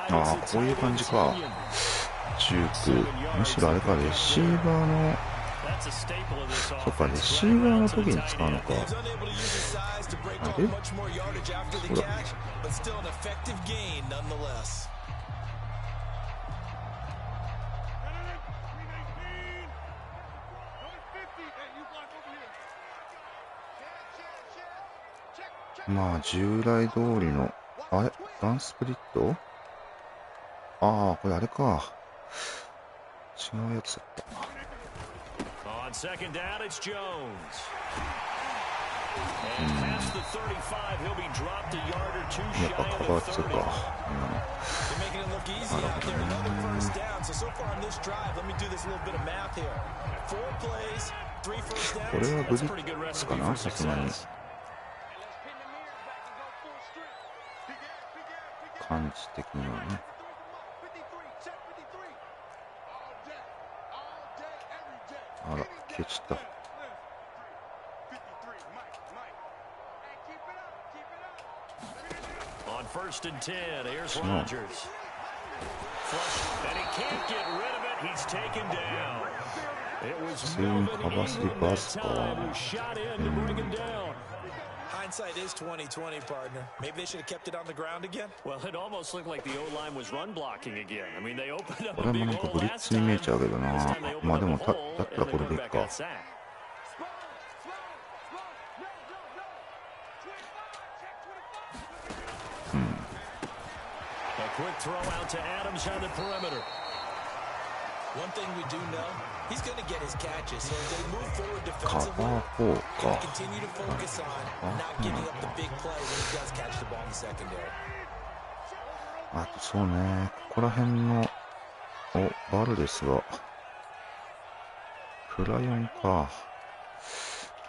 ああ、こういう感じか。ジューク。むしろあれか、レシーバーの。そっか、レシーバーの時に使うのか。あれ？そうだね。まあ、従来通りの、あれ？ガンスプリット？ああ、これあれか。違うやつだった。Second down, it's Jones. And past the 35, he'll be dropped a yard or 2 shy of the 30. They're making it look easy out there. Another first down. So far on this drive, let me do this little bit of math here. 4 plays, 3 first downs. That's a pretty good recipe for success. 感じ的にはね。あら、消えちゃった。On first and 10, here's Rodgers. And he can't get rid of it. He's taken down. It was nobody who shot in to bring him down. Hindsight is 20/20, partner. Maybe they should have kept it on the ground again. Well, it almost looked like the O-line was run blocking again. I mean, they opened up これもなんかブリッツに見えちゃうけどな。まあでもだったらこれでいいか。Quick throw out to Adams on the perimeter. One thing we do know, he's going to get his catches. So as they move forward defensively, カバー4 か。 continue to focus on not giving up the big play when he does catch the ball in the secondary. あとそうね、ここら辺のバルデスがプラ4か。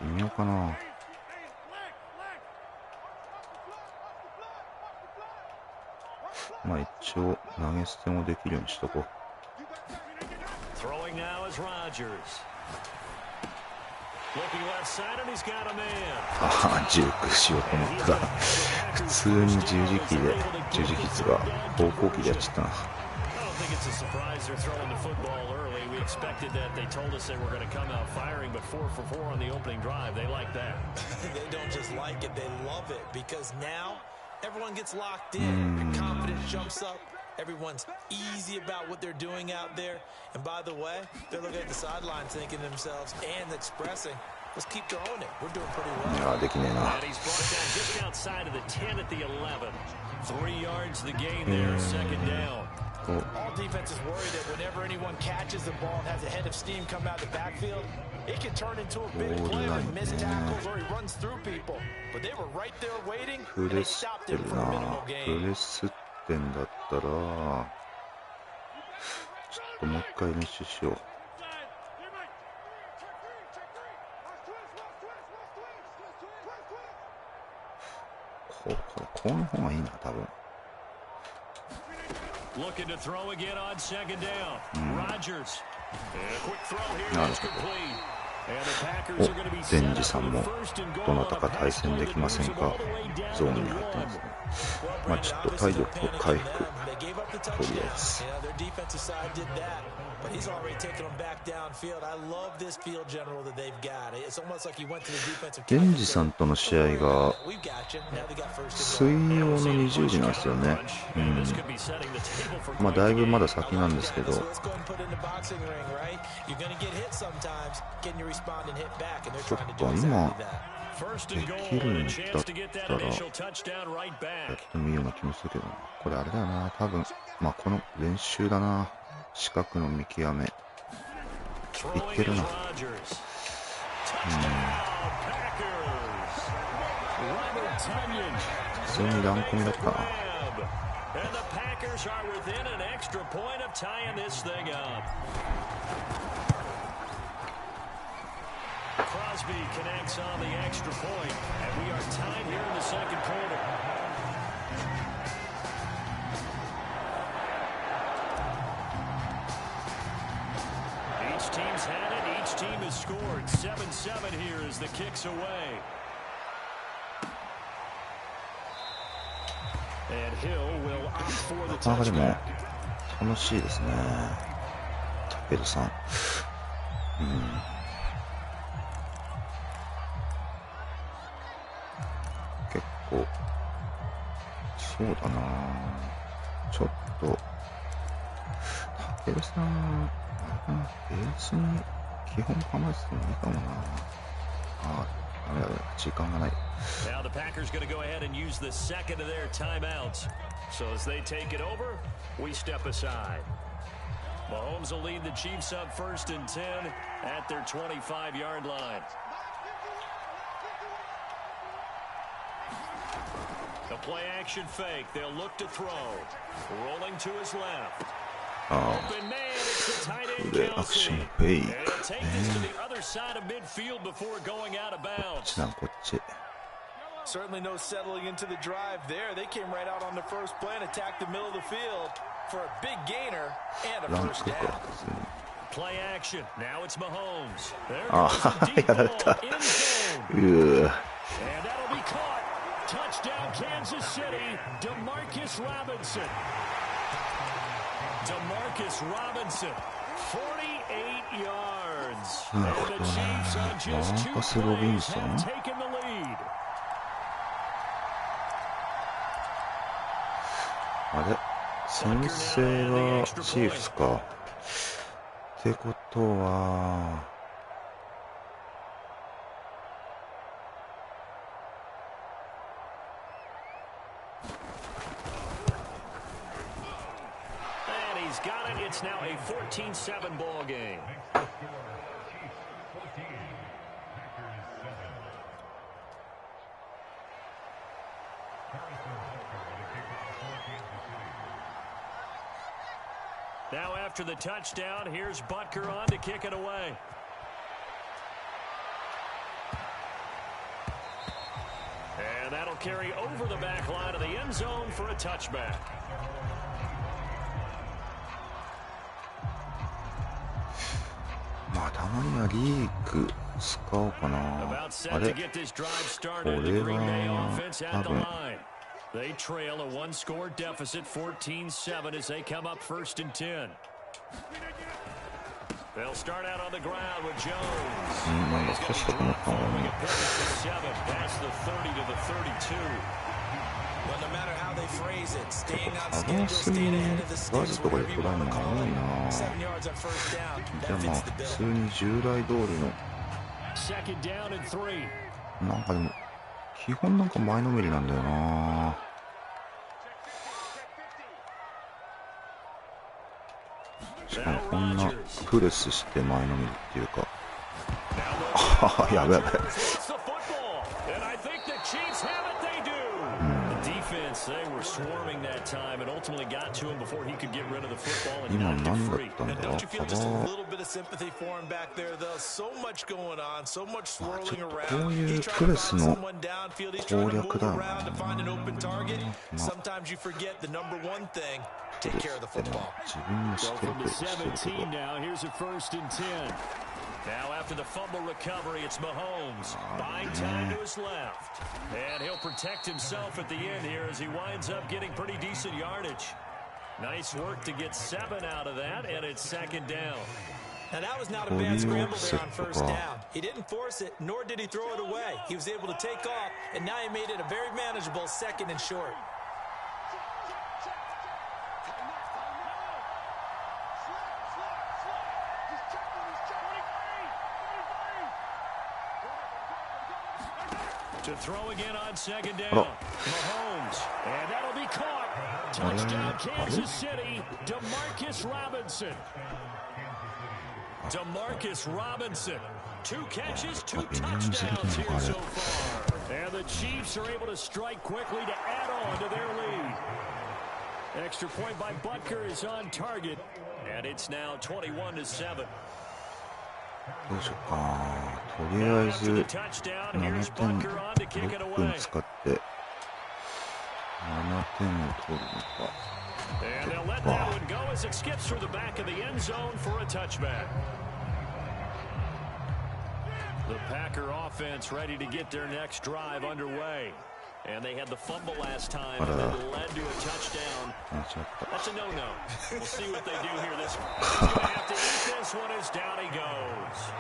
微妙かな。まあ一応投げ捨てもできるようにしとこう。ああ、ジュークしようと思ったら普通に十字キーで十字キーが方向キーでやっちゃったな。Everyone gets locked in, confidence jumps up, everyone's easy about what they're doing out there. And by the way, they're looking at the sidelines thinking to themselves and expressing, let's keep throwing it. We're doing pretty well. And he's brought down just outside of the 10 at the 11. 3 yards the gain there, second down. All defenses worry that whenever anyone catches the ball and has a head of steam come out the backfield, it can turn into a big play with missed tackles or he runs through people. But they were right there waiting, and they stopped him for a minimal gain. プレスってんだったら、ちょっともう一回練習しよう。この方がいいな、多分。Looking to throw again on second down. Rodgers. And a quick throw here is complete. And the Packers are going to be set up for first and goal. どなたか対戦できませんか？ゾーンに入ってますね。まあちょっと体力を回復。とりあえず。But he's already taken them back downfield. I love this field general that they've got. It's almost like he went to the defensive. デンジさんとの試合が水曜の20時なんですよね。まあだいぶまだ先なんですけど。ちょっと今できるんだったらやってもいいような気もするけどな。これあれだよな。多分まあこの練習だな。四角の見極めいけるな。普通にランコミだったな。Crosby connects on the extra point, and we are tied here in the second quarter. Each team's had it. Each team has scored. 7-7 here as the kick's away. And Hill will opt for the touchback. でも楽しいですね。たけるさん。結構そうだな。ちょっとたけるさんベースに基本構えててもいいかもな。時間がない。Now the Packers going to go ahead and use the second of their timeouts. So as they take it over, we step aside. Mahomes will lead the Chiefs up 1st and 10 at their 25-yard line. The play action fake. They'll look to throw. Rolling to his left. Open man, it's the tight end Kelsey. And he'll take this to the other side of midfield before going out of bounds. Certainly no settling into the drive there. They came right out on the first play and attacked the middle of the field for a big gainer and a first down. Play action. Now it's Mahomes. There goes the deep ball in zone. And that'll be caught. Touchdown Kansas City. DeMarcus Robinson. DeMarcus Robinson, 48 yards. And the Chiefs on just 2 plays have taken the lead. あれ先制がチーフスか。ってことはIt's now a 14-7 ball game. Now after the touchdown, here's Butker on to kick it away. that'll carry over the back line of the end zone for a touchback. まあたまにはリーク使おうかな。あれ、これは多分。They trail a one-score deficit, 14-7, as they come up 1st and 10. They'll start out on the ground with Jones. なんだ、刺したと思ったんだね。Past the 30 to the 32. Well, no matter how they phrase it, staying on サバ schedule, スに staying ahead of the バズ sticks, とかで whatever ト you ライ want の to が call 多い it. な。 7 yards on first down. じゃ That あま fits あ the 普通 bill. に従来通りの Second down and 3. なんかでも基本なんか前のめりなんだよな。しかもこんなプレスして前のめりっていうか、ああやべやべ。今何だったんだ。カバー。ちょっとこういうプレスの攻略だよな。まあ自分も知ってるけどしてるけど。Now after the fumble recovery, it's Mahomes buying time to his left. And he'll protect himself at the end here as he winds up getting pretty decent yardage. Nice work to get 7 out of that, and it's 2nd down. Now that was not a bad scramble there on 1st down. He didn't force it, nor did he throw it away. He was able to take off, and now he made it a very manageable 2nd and short. To throw again on 2nd down. Mahomes, and that'll be caught. Touchdown, Kansas City. Demarcus Robinson. Demarcus Robinson. 2 catches, 2 touchdowns here so far. And the Chiefs are able to strike quickly to add on to their lead. Extra point by Butker is on target, and it's now 21-7. どうしようか。とりあえず7点6分使って7点を取るのか。And they'll let that one go as it skips through the back of the end zone for a touchback. The Packer offense ready to get their next drive underway. And they had the fumble last time, and it led to a touchdown. That's a no-no. We'll see what they do here this one. They have to eat this one as down he goes.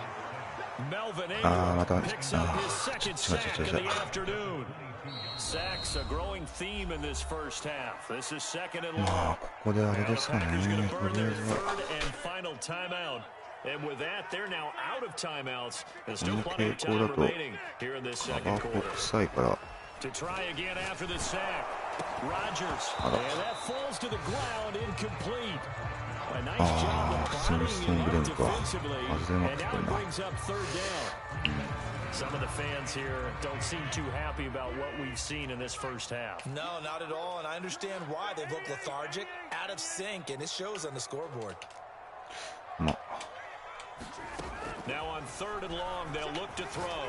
Melvin Ingram picks up his 2nd sack of the afternoon. Sacks a growing theme in this first half. This is 2nd and long. Now the Packers going to burn their 3rd and final timeout. And with that, they're now out of timeouts. There's still plenty of time remaining here in this 2nd quarter. To try again after the sack. Rodgers. And that falls to the ground incomplete. A nice job of binding it up defensively. And now it brings up 3rd down. Some of the fans here don't seem too happy about what we've seen in this first half. No, not at all. And I understand why. They've looked lethargic, out of sync, and it shows on the scoreboard. No. Now on 3rd and long, they'll look to throw.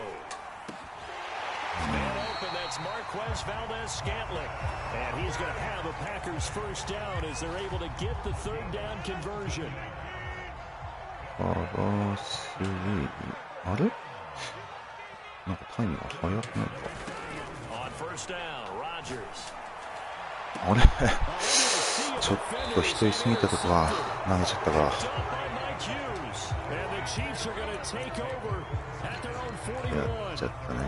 Man open, that's Marquez Valdez-Scantling. And he's going to have a Packers 1st down as they're able to get the 3rd down conversion. あれなんかタイムが速くないか。 On 1st down, Rodgers. あれちょっと人いすぎたとか投げちゃったか。やっちゃったね。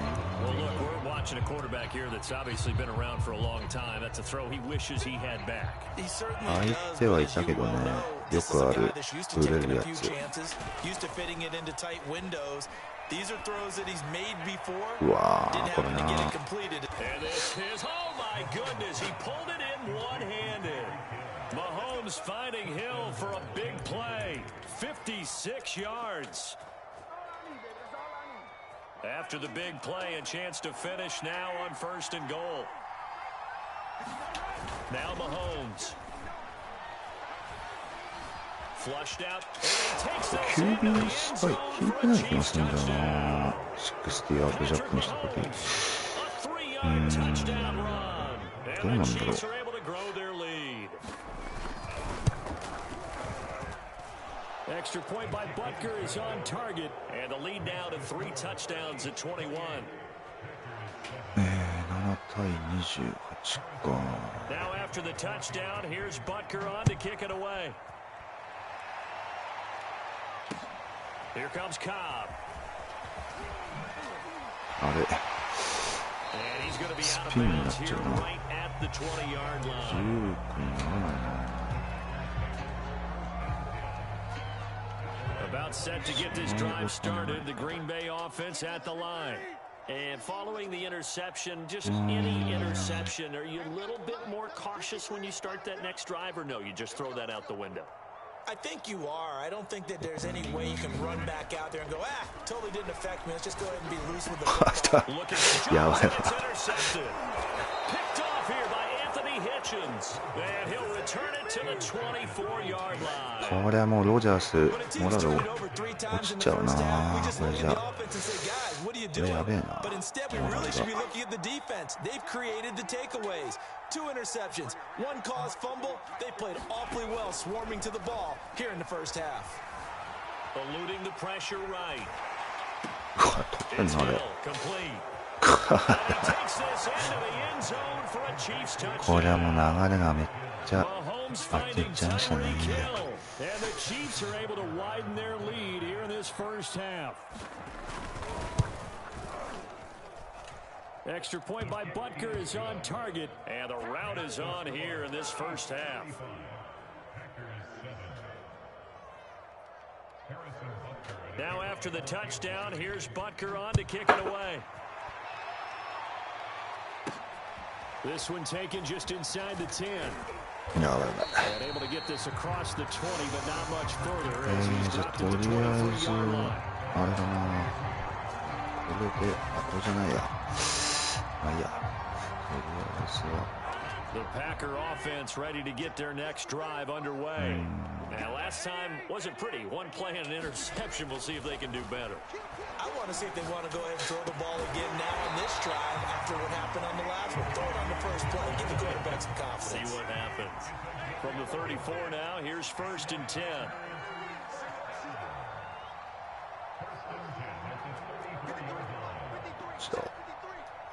Well, look, we're watching a quarterback here that's obviously been around for a long time. That's a throw he wishes he had back. 相手はいたけどね、よくある売れるやつ。うわー、これな。Mahomes finding Hill for a big play. 56 yards. After the big play, a chance to finish now on 1st and goal. Now Mahomes. Flushed out. QB スパイ聞いてない気がするんだよな。60ヤードジャックにした時。どうなんだろう。Extra point by Butker is on target, and the lead now to 3 touchdowns at 21. 7対28か。 Now after the touchdown, here's Butker on to kick it away. Here comes Cobb. あれ、 And he's going to be out of スピンになっ bounds ちゃ here うな。 right at the 20-yard 自 line. 由にならないな。 About set to get this drive started, the Green Bay offense at the line. And following the interception, just any interception, are you a little bit more cautious when you start that next drive, or no, you just throw that out the window? I think you are. I don't think that there's any way you can run back out there and go, totally didn't affect me. Let's just go ahead and be loose with the football. Look at the Jones, and it's intercepted. Picked off here by Anthony Hitchens. And he'll return it to the 24-yard line. これはもうロジャース、モラル落ちちゃうな。これじゃあ。これやべえな。 But instead, we really should be looking at the defense. They've created the takeaways. 2 interceptions, 1 caused fumble. They played awfully well swarming to the ball here in the first half. Eluding the pressure right. 取ってん It's のあれ。 Hill, complete. And he takes this into the end zone for a Chiefs これはも touchdown. う流れがめっちゃ Mahomes あっちいっ finding ちゃいましたね。 Tyreek Hill. And the Chiefs are able to widen their lead here in this first half. Extra point by Butker is on target, and the route is on here in this first half. Now after the touchdown, here's Butker on to kick it away. This one taken just inside the 10. やばいやばい。 And able to get this across the 20, but not much further as he's じゃあ dropped と to り the あえず 24-yard line. あれだな。これでこれじゃないや。まあいいや。とりあえずは。 The Packer offense ready to get their next drive underway. Now, last time wasn't pretty. 1 play and an interception. We'll see if they can do better. I want to see if they want to go ahead and throw the ball again now on this drive after what happened on the last one. Throw it on the first play. Give the quarterback some confidence. See what happens. From the 34 now, here's 1st and 10.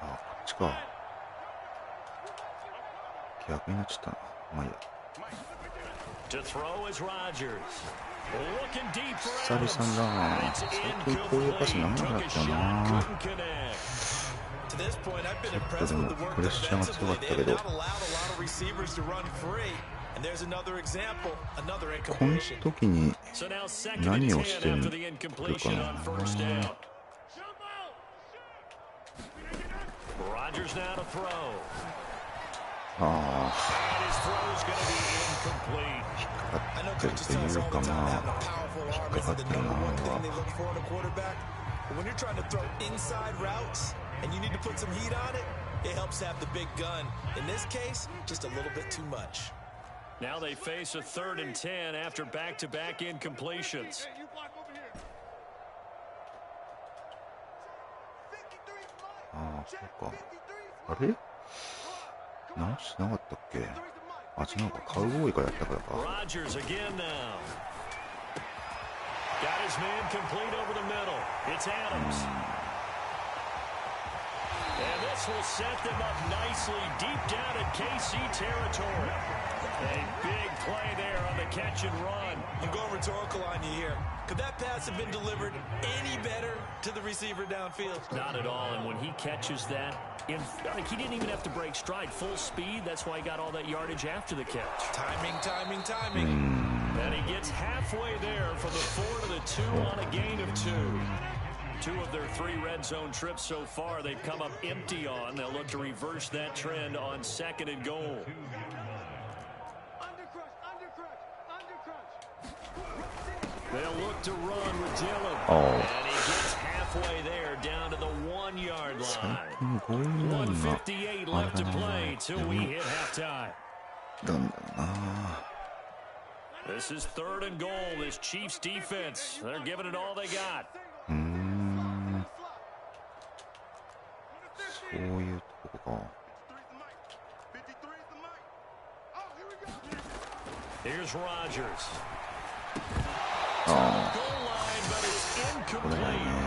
あ、こっちか。逆になっちゃったな。まあいいや。 To throw is Rodgers. Looking deep for 久々だな。最近こういうパスなんなかったよな。 To this point, I've been ちょっと impressed でも with the work プレッシャーが強かったけ defensively. ど They've not allowed a lot of receivers to run free. And there's another example, another この incompletion. 時に So now 2nd and 何を 10してる after the incompletion on 1st down. Rodgers now to throw. あ And his throw is going to be incomplete. あ、引っかかってるというかまあ、引っかかってるな、あれは。 But when you're trying to throw inside routes and you need to put some heat on it, it helps to have the big gun. In this case, just a little bit too much. Now they face a 3rd and 10 after back-to-back incompletions. ああ、そうか。あれ直してなかったっけ？あ、違うか。カウボーイからやったからか。 Rodgers again now. Got his man complete over the middle. It's Adams. And this will set them up nicely deep down in KC territory. A big play there on the catch and run. I'm going rhetorical on you here. Could that pass have been delivered any better to the receiver downfield? Not at all, and when he catches that, he didn't even have to break stride. Full speed, that's why he got all that yardage after the catch. Timing, timing, timing. And he gets halfway there from the 4 to the 2 on a gain of 2. 2 of their 3 red zone trips so far, they've come up empty on. They'll look to reverse that trend on 2nd and goal. They'll look to run with Dillon. And he gets halfway there down to the 1-yard line. 1:58 left to play till we hit halftime. なんだろうな。 This is 3rd and goal. This Chiefs defense, they're giving it all they got. そういうとこか。Here's Rodgers. あ Goal line, but it's incomplete.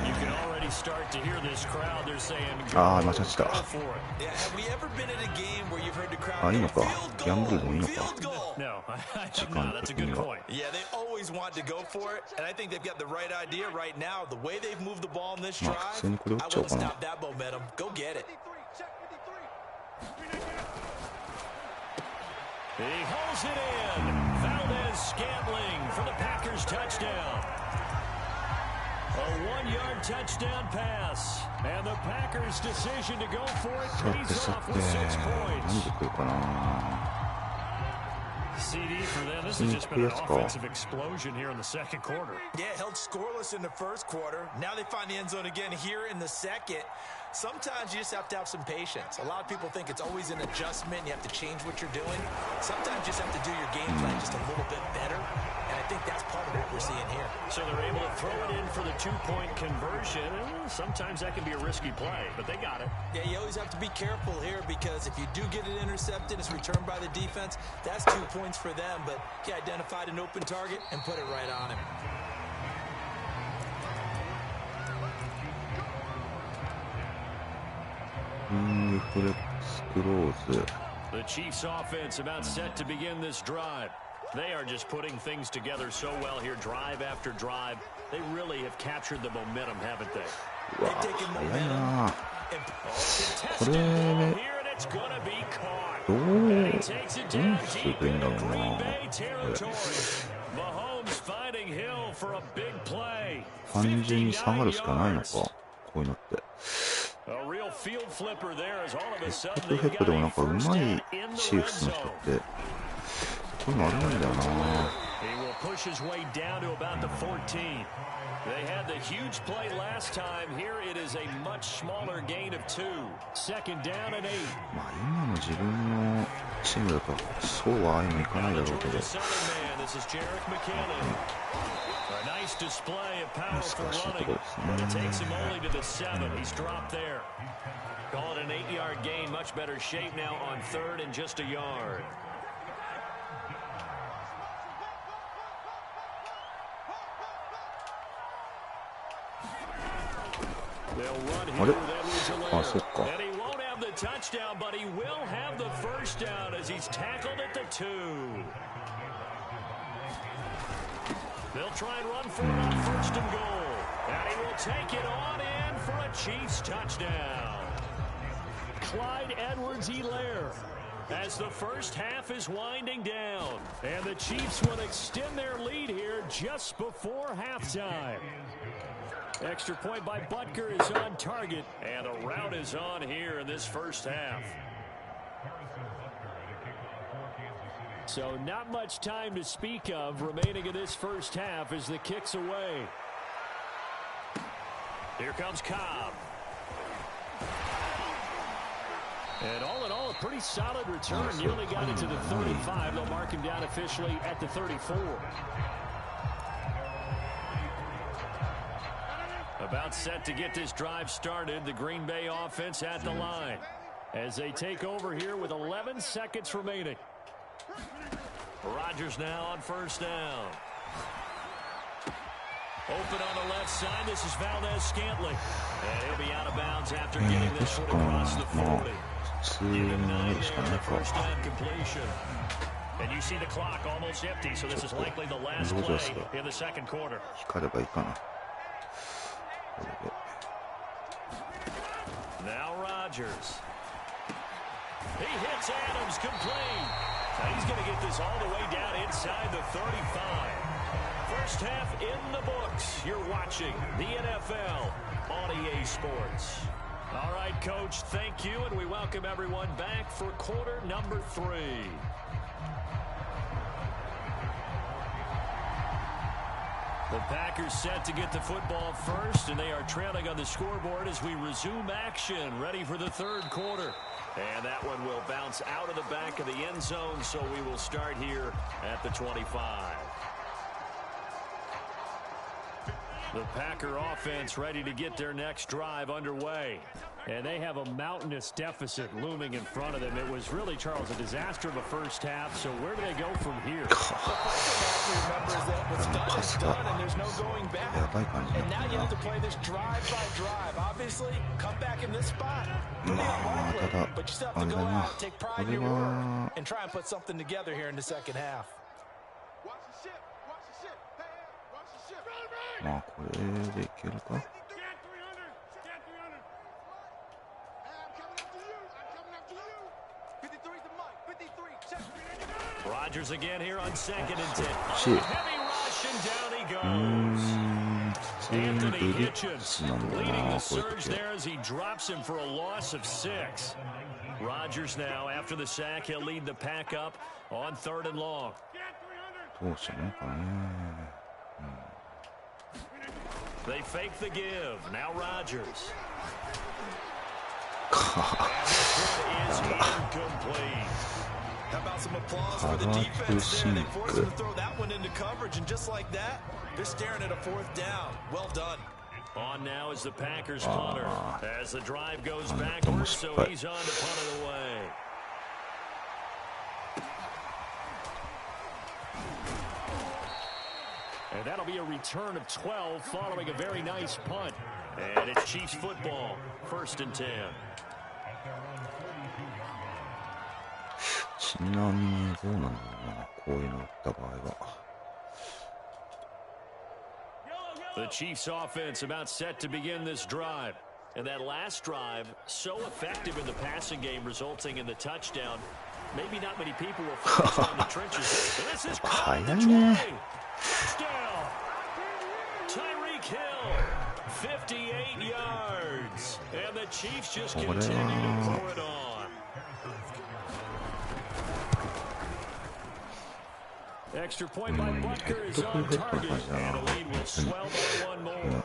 You can already start to hear this crowd. They're saying, あ、 go, 間違ってた。 go for it. Yeah, have we ever been in a game where you've heard the crowd あ、いいの go か。 field ギャンブル goal, でもいいのか。 field goal? No,時 no, 間 that's 的 a に good は。 point. Yeah, they always want to go for it, and I think they've got the right idea right now. The way they've moved the ball in this まあ drive, 普通にこれ打 I っちゃおう wouldn't かな。 stop that momentum. Go get it. He holds it in. Valdez-Scantling for the Packers touchdown. A one-yard touchdown pass. And the Packers' decision to go for it さて pays さ off て、 with 6何 points. で来るかな。 CD for them. This has just been an offensive explosion here in the second quarter. Yeah, held scoreless in the first quarter. Now they find the end zone again here in the second. Sometimes you just have to have some patience. A lot of people think it's always an adjustment. You have to change what you're doing. Sometimes you just have to do your game plan just a little bit better. And I think that's part of what we're seeing here. So they're able to throw it in for the two-point conversion. Sometimes that can be a risky play, but they got it. Yeah, you always have to be careful here because if you do get it intercepted, it's returned by the defense. That's 2 points for them, but he identified an open target and put it right on him. The Chiefs offense about set to begin this drive. They are just putting things together so well here, drive after drive. They really have captured the momentum, haven't they? うわ、早いな。これ、どうするんだろうな。単純に下がるしかないのか、こういうのって。ヘッドヘッドでもなんかうまいチーフスの人ってこういうのあれなんだよな。They had the huge play last time. Here it is a much smaller gain of 2. Second down and 8. まあ今の自分のチームだとそうはああいうのいかないだろうけど。This is Jarek McKinnon. A nice display of powerful running. But it takes him only to the 7. He's dropped there. Call it an 8-yard gain. Much better shape now on third and just a yard. They'll run here with Edwards Helaire. And he won't have the touchdown, but he will have the first down as he's tackled at the 2. They'll try and run for it on first and goal. And he will take it on in for a Chiefs touchdown. Clyde Edwards-Helaire as the first half is winding down. And the Chiefs will extend their lead here just before halftime. Extra point by Butker is on target, and a route is on here in this first half. So not much time to speak of remaining in this first half as the kick's away. Here comes Cobb. And all in all, a pretty solid return. Nearly got it to the 35. They'll mark him down officially at the 34. About set to get this drive started. The Green Bay offense at the line as they take over here with 11 seconds remaining. Rodgers now on first down. Open on the left side. This is Valdez-Scantling. And he'll be out of bounds after getting this one across the 40. First down completion. And you see the clock almost empty, so this is likely the last play in the second quarter. Now Rodgers. He hits Adams complete. Now he's going to get this all the way down inside the 35. First half in the books. You're watching the NFL on EA Sports. All right, Coach, thank you, and we welcome everyone back for quarter number 3. The Packers set to get the football first, and they are trailing on the scoreboard as we resume action, ready for the third quarter. And that one will bounce out of the back of the end zone, so we will start here at the 25. The Packer offense ready to get their next drive underway. And they have a mountainous deficit looming in front of them. It was really, Charles, a disaster of a first half. So where do they go from here? The first thing you have to remember is that what's done is done, and there's no going back. And now you have to play this drive by drive. Obviously, come back in this spot. Pretty unlikely, but you still have to go out, take pride in your work, and try and put something together here in the second half. まあこれでいけるか。Rodgers again here on second and 10. Heavy rush and down he goes. Anthony Hitchens leading the surge there as he drops him for a loss of 6. Rodgers now after the sack, he'll lead the pack up on 3rd and long. どうしようかね。They fake the give. Now Rodgers. And this one is incomplete. How about some applause for the defense there? They forced him to throw that one into coverage, and just like that, they're staring at a 4th down. Well done. On now is the Packers punter as the drive goes backwards, so he's on to punt it away. And that'll be a return of 12 following a very nice punt. And it's Chiefs football, 1st and 10. ちなみにどうなんだろうな、こういうの打った場合は。The Chiefs offense about set to begin this drive. And that last drive, so effective in the passing game, resulting in the touchdown. Maybe not many people will focus on the trenches. But this is quite the try. Still, Tyreek Hill, 58 yards. And the Chiefs just continue to pour it on. Extra point by Butker is on target, and the lead will swell by 1 more.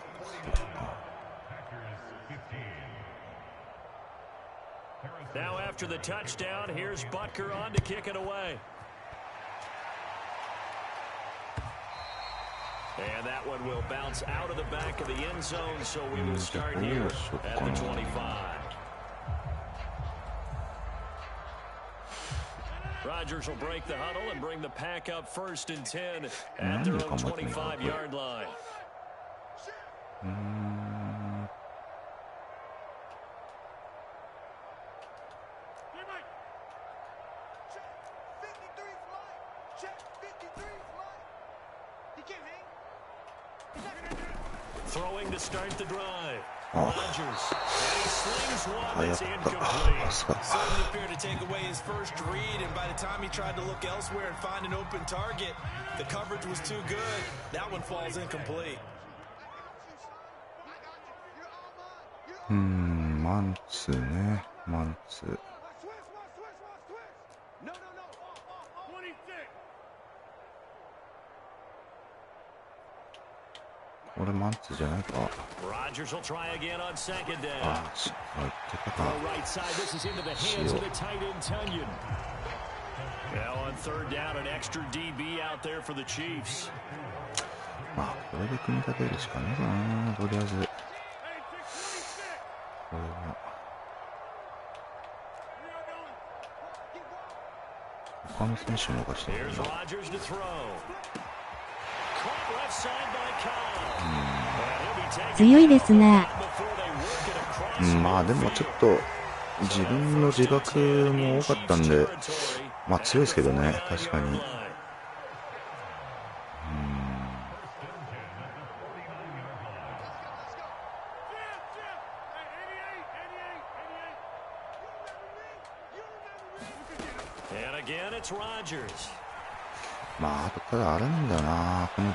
Now after the touchdown, here's Butker on to kick it away. And that one will bounce out of the back of the end zone, so we will start here at the 25. Rodgers will break the huddle and bring the pack up 1st and 10 at their own 25-yard line. Throwing to start the drive. Rodgers, and he slings one that's incomplete. Certainly appeared to take away his first read, and by the time he tried to look elsewhere and find an open target, the coverage was too good. That one falls incomplete. マンツーね、マンツー。これマンツーじゃないか。Rodgers will try again on 2nd down. あ、言ってたか。Right side, this is into the hands of the tight end Tunyon. Now on 3rd down, an extra DB out there for the Chiefs. まあこれで組み立てるしかねえかな、とりあえず。これは他の選手も動かしてるんだ。強いですな。まあでもちょっと自分の自爆も多かったんで、まあ強いですけどね、確かに。まああとただあれなんだよな、この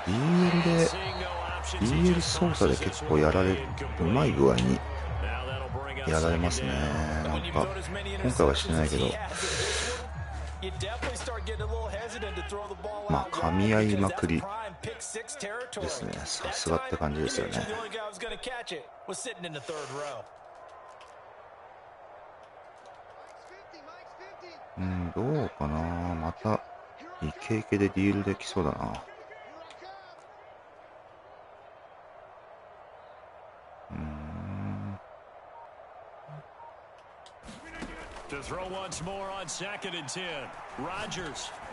DL 操作で結構やられる、うまい具合にやられますね。なんか今回はしてないけど、まあ噛み合いまくりですね。さすがって感じですよね。どうかな、またイケイケでディールできそうだな。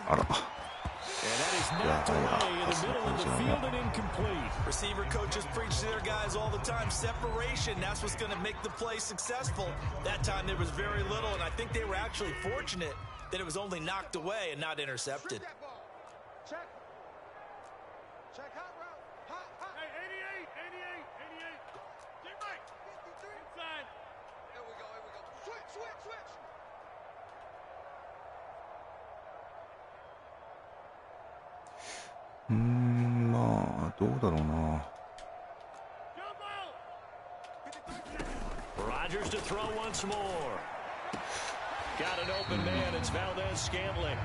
あら。いや、そんな感じだね。Receiver coaches preach to their guys all the time. Separation, that's what's going to make the play successful. That time there was very little, and I think they were actually fortunate that it was only knocked away and not intercepted. Check hot route. Hot. Hey, 88. Get right. Inside. Here we go. Switch. まあどうだろうな。Rodgers to throw once more. Got an open man. It's Valdez-Scantling.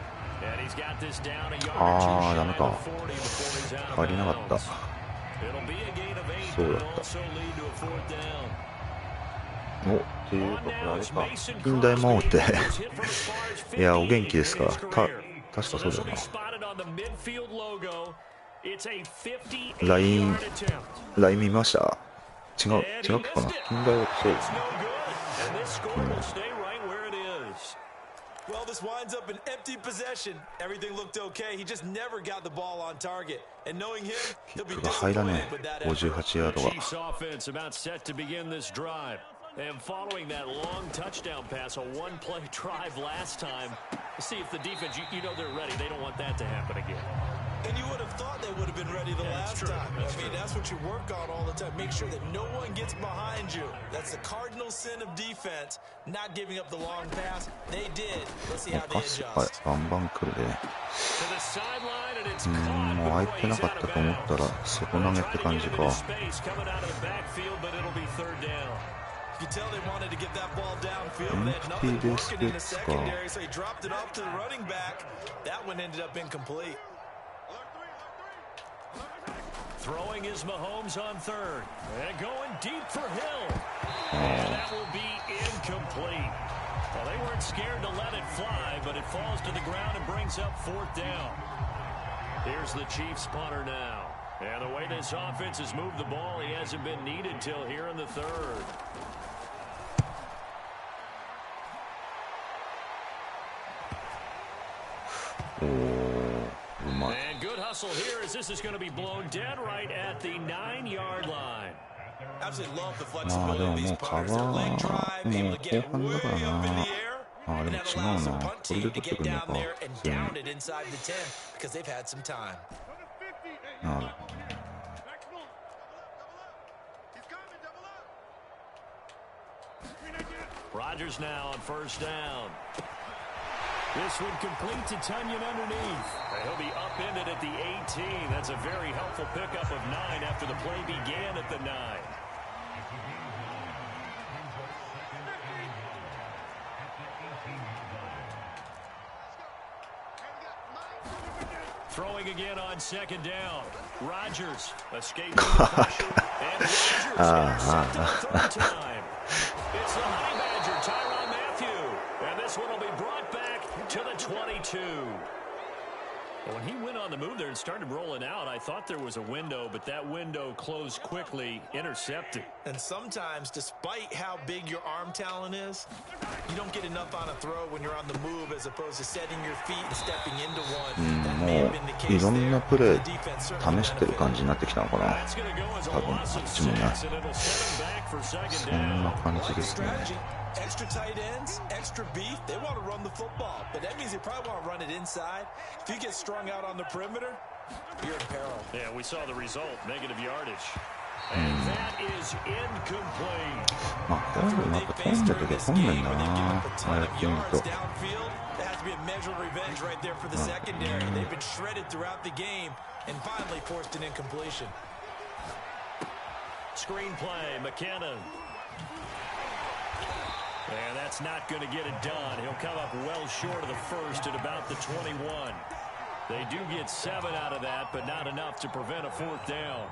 And he's got this down a yard or two shy of the 40 before he's out of 入りなかった。 It'll be a gain of 8, そう but だ it'll った。 also lead to a fourth down. お、っていうかこれあれか。近代魔王っていや、お元気ですか。確かそうだよな。LINE 見ました。違うかな。近代はそうですね。Well, this winds up an empty possession. Everything looked okay. He just never got the ball on target. And knowing him, he'll be disappointed with that effort. 58ヤードが。 Chiefs offense about set to begin this drive. And following that long touchdown pass, a one-play drive last time. See if the defense, you know they're ready. They don't want that to happen again. And you would have thought they would have been ready the last time. I mean, that's what you work on all the time. Make sure that no one gets behind you. That's the cardinal sin of defense, not giving up the long pass. They did. Let's see how they パス adjust. バンバン来るね。もう空いてなかったと思ったら外投げって感じか。 You can tell they wanted to get that ball downfield. They had nothing working in the secondary, so he dropped it off to the running back. That one ended up incomplete. Throwing is Mahomes on third. And going deep for Hill. And that will be incomplete. Well, they weren't scared to let it fly, but it falls to the ground and brings up fourth down. Here's the Chiefs punter now. And the way this offense has moved the ball, he hasn't been needed till here in the third. And good hustle here as this is going to be blown dead right at the 9-yard line. Absolutely love the flexibility of these punters. Their leg drive, able to get way up into the air, and that allows the punt team to get down there and down it inside the 10 because they've had some time. Rodgers now on first down. This one complete to Tunyon underneath. He'll be upended at the 18. That's a very helpful pickup of 9 after the play began at the 9. Throwing again on second down. Rodgers escaping the pressure. And Rodgers intercepted the third time. It's the Honey Badger, Tyrann Mathieu. And this one will be brought back to the 22. When he went on the move there and started rolling out, I thought there was a window, but that window closed quickly, intercepted. And sometimes, despite how big your arm talent is, you don't get enough on a throw when you're on the move as opposed to setting your feet and stepping into one. That may have been the case there. いろんなプレー The defense certainly 試してる感じになってきたのかな。 That's going to go as a 多分 loss あっ of ちもね。 6, and it'll set him back for second そんな down. 感じですね。 Extra tight ends, extra beef, they want to run the football. But that means they probably want to run it inside. If you get strung out on the perimeter, you're in peril. Yeah, we saw the result, negative yardage. And that is incomplete. まあ、こういうのなんか飛んでる時は飛んでんだな。ああやってみると。 That has to be a measure of revenge right there for the secondary. They've been shredded throughout the game and finally forced an incompletion. Screenplay, McKinnon. And that's not going to get it done. He'll come up well short of the first at about the 21. They do get 7 out of that, but not enough to prevent a fourth down.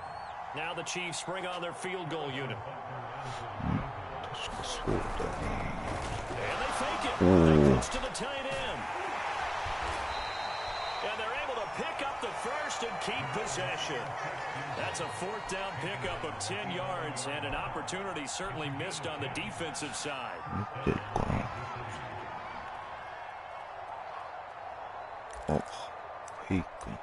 Now the Chiefs bring on their field goal unit. And they fake it. Right to the tight end. And they're able to pick up the first and keep possession. That's a fourth down pickup of 10 yards and an opportunity certainly missed on the defensive side. あ、フェイクに。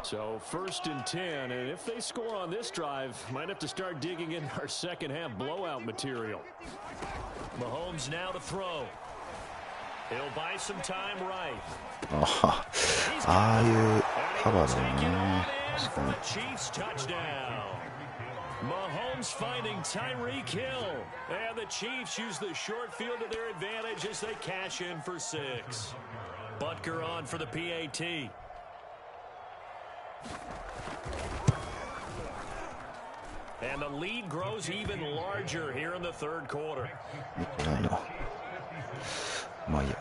So 1st and 10, and if they score on this drive, might have to start digging in our second half blowout material. Mahomes now to throw. He'll buy some time right. ああいうカバーだよね。確かに。 Chiefs touchdown. Mahomes finding Tyreek Hill, and the Chiefs use the short field to their advantage as they cash in for 6. Butker on for the PAT. And the lead grows even larger here in the third quarter. 見てないな。まあいいや。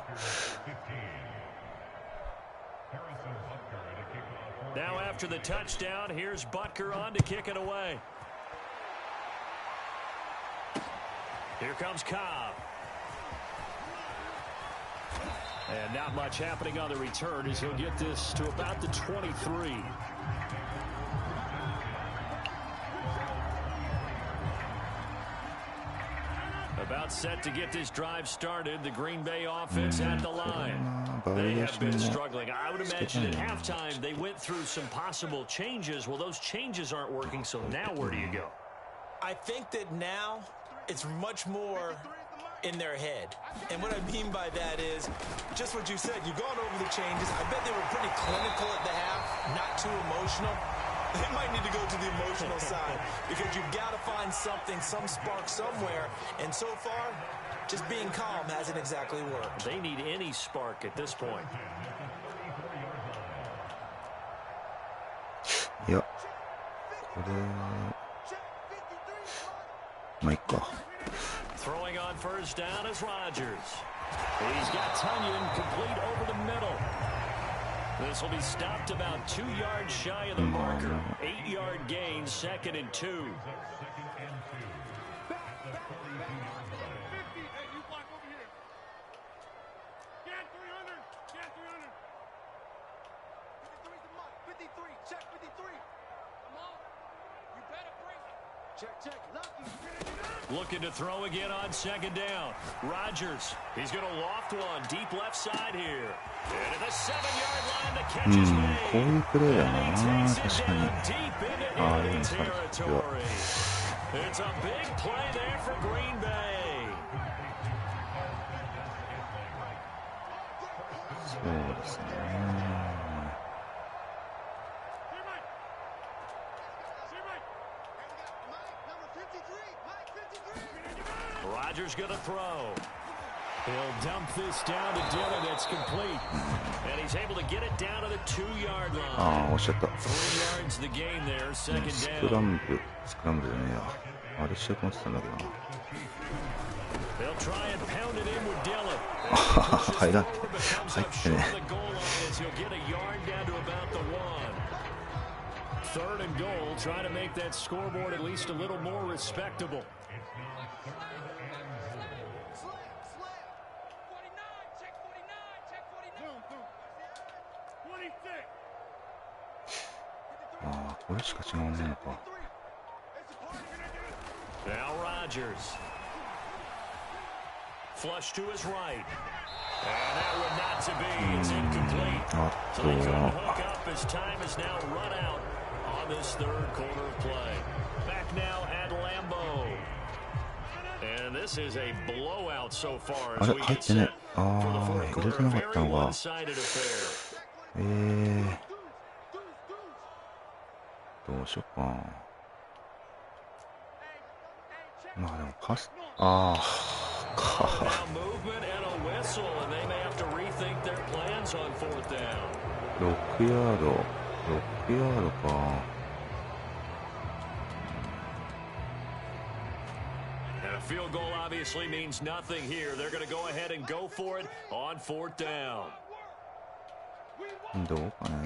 Now after the touchdown, here's Butker on to kick it away. Here comes Cobb. And not much happening on the return as he'll get this to about the 23. About set to get this drive started. The Green Bay offense at the line. They have been struggling. I would imagine at halftime they went through some possible changes. Well, those changes aren't working, so now where do you go? I think that now it's much more in their head. And what I mean by that is just what you said. You've gone over the changes. I bet they were pretty clinical at the half, not too emotional. They might need to go to the emotional side because you've got to find something, some spark somewhere. And so far, just being calm hasn't exactly worked. They need any spark at this point. いや、これ、まあいっか。 Throwing on first down is Rodgers. He's got Tunyon complete over the middle. This will be stopped about 2 yards shy of the marker. 8-yard gain, 2nd and 2. Looking to throw again on 2nd down. Rodgers, he's going to loft one deep left side here. And at the 7-yard line, the catch is made. こういうプレーだな、確かに。ああ、いいんですかね。 It's a big play there for Green Bay. そうですね。Rodgers going to throw. He'll dump this down to Dillon. It's complete. And he's able to get it down to the 2-yard line. ああ、押しちゃった。 3 yards the gain there, 2nd ス down. クランブルじゃねえや。あれしようと思ってたんだけどな。 They'll try and pound it in with Dillon. 入らん。入ってね。 He'll get a yard down to about the 1. 3rd and goal, trying to make that scoreboard at least a little more respectable. Now Rodgers. Flush to his right. And that would not to be. It's incomplete. So they couldn't hook up as time is now run out on this 3rd quarter of play. Back now at Lambeau. And this is a blowout so far as we get set for the 4th quarter. A very one-sided affair. どうしようかな。まあでもパス、ああ、か。6ヤード、6ヤードか。Field goal obviously means nothing here. They're going to go ahead and go for it on 4th down. どうかね。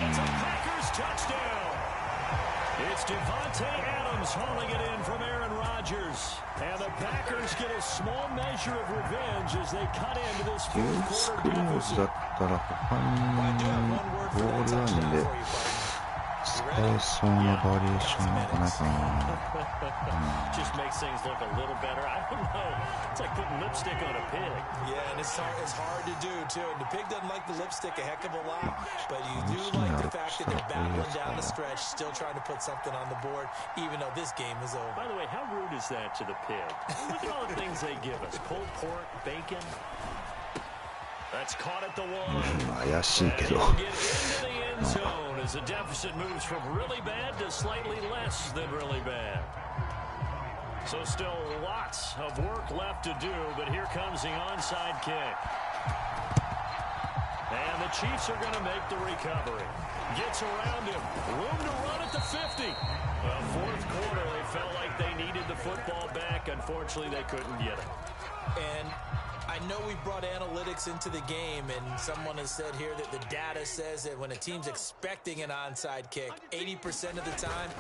It's a Packers touchdown. It's Devontae Adams hauling it in from Aaron Rodgers. And the Packers get a small measure of revenge as they cut into this ス 4th クリーン quarter ズだ deficit. ったら他にボールラインでスえそうなバリエーションなんかないかな。Just makes things look a little better. I don't know. It's like putting lipstick on a pig. Yeah, and it's hard to do too. And the pig doesn't like the lipstick a heck of a lot, but you do like the fact that they're battling down the stretch, still trying to put something on the board, even though this game is over. By the way, how rude is that to the pig? Look at all the things they give us: pulled pork, bacon. That's caught at the one. 怪しいけど。 As the deficit moves from really bad to slightly less than really bad. So still lots of work left to do, but here comes the onside kick. And the Chiefs are going to make the recovery. Gets around him. Room to run at the 50. Well, fourth quarter, they felt like they needed the football back. Unfortunately, they couldn't get it. And I know we brought analytics into the game, and someone has said here that the data says that when a team's expecting an onside kick, 80% of the time,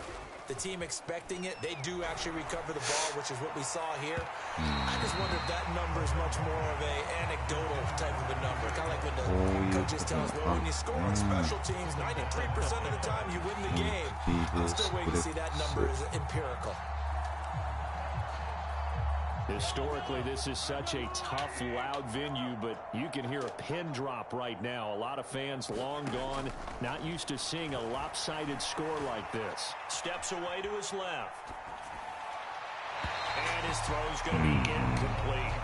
the team expecting it, they do actually recover the ball, which is what we saw here. I just wonder if that number is much more of a anecdotal type of a number. Kind of like when the coaches tell us, well, when you score on special teams, 93% of the time you win the game. I'm still waiting to see that number is empirical. Historically, this is such a tough, loud venue, but you can hear a pin drop right now. A lot of fans long gone, not used to seeing a lopsided score like this. Steps away to his left. And his throw's going to be incomplete.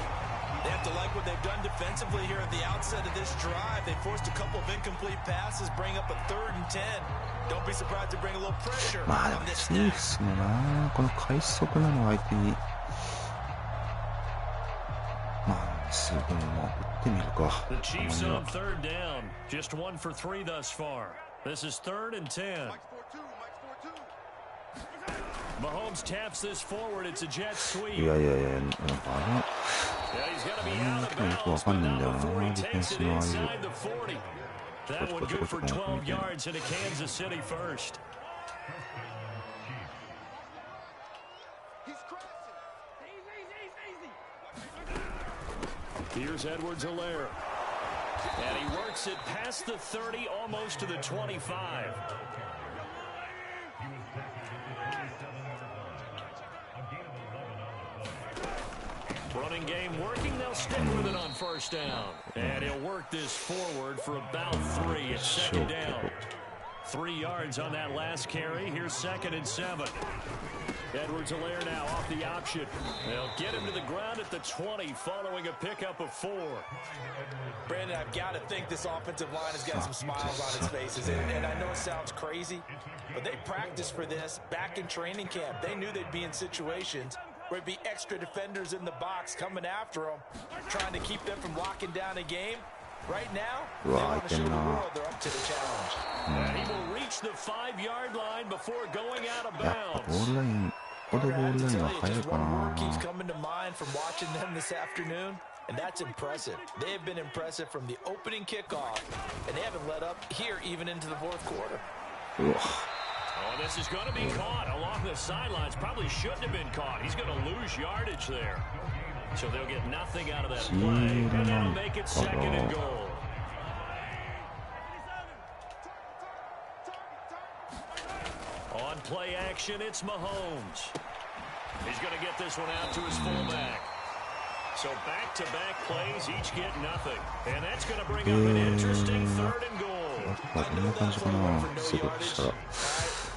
They have to like what they've done defensively here at the outset of this drive. They forced a couple of incomplete passes, bring up a 3rd and 10. Don't be surprised to bring a little pressure on this snap. いいっすねな。この快速なの相手に。すごいもう打ってみるか。The Chiefs on 3rd down, just 1 for 3 thus far. This is 3rd and 10. Mahomes taps this forward. It's a jet sweep. いやいやいや、なんかよくわかんないんだよな、ディフェンスのああいう。That one good for 12 yards into Kansas City first. Here's Edwards-Helaire. And he works it past the 30, almost to the 25. Running game working. They'll stick with it on 1st down. And he'll work this forward for about 3. It's 2nd down. 3 yards on that last carry. Here's 2nd and 7. Edwards-Helaire now off the option. They'll get him to the ground at the 20 following a pickup of 4. Brandon, I've got to think this offensive line has got some smiles on its faces. And I know it sounds crazy, but they practiced for this back in training camp. They knew they'd be in situations where it'd be extra defenders in the box coming after them, trying to keep them from locking down a game. Right now, they want to show the world they're up to the challenge. And he will reach the 5-yard line before going out of bounds. Just one word keeps coming to mind from watching them this afternoon, and that's impressive. They have been impressive from the opening kickoff, and they haven't let up here even into the 4th quarter. Oh, this is going to be caught along the sidelines. Probably shouldn't have been caught. He's going to lose yardage there. So they'll get nothing out of that play, and that'll make it 2nd and goal. On play action, it's Mahomes. He's going to get this one out to his fullback. So back-to-back plays, each get nothing. And that's going to bring up an interesting 3rd and goal.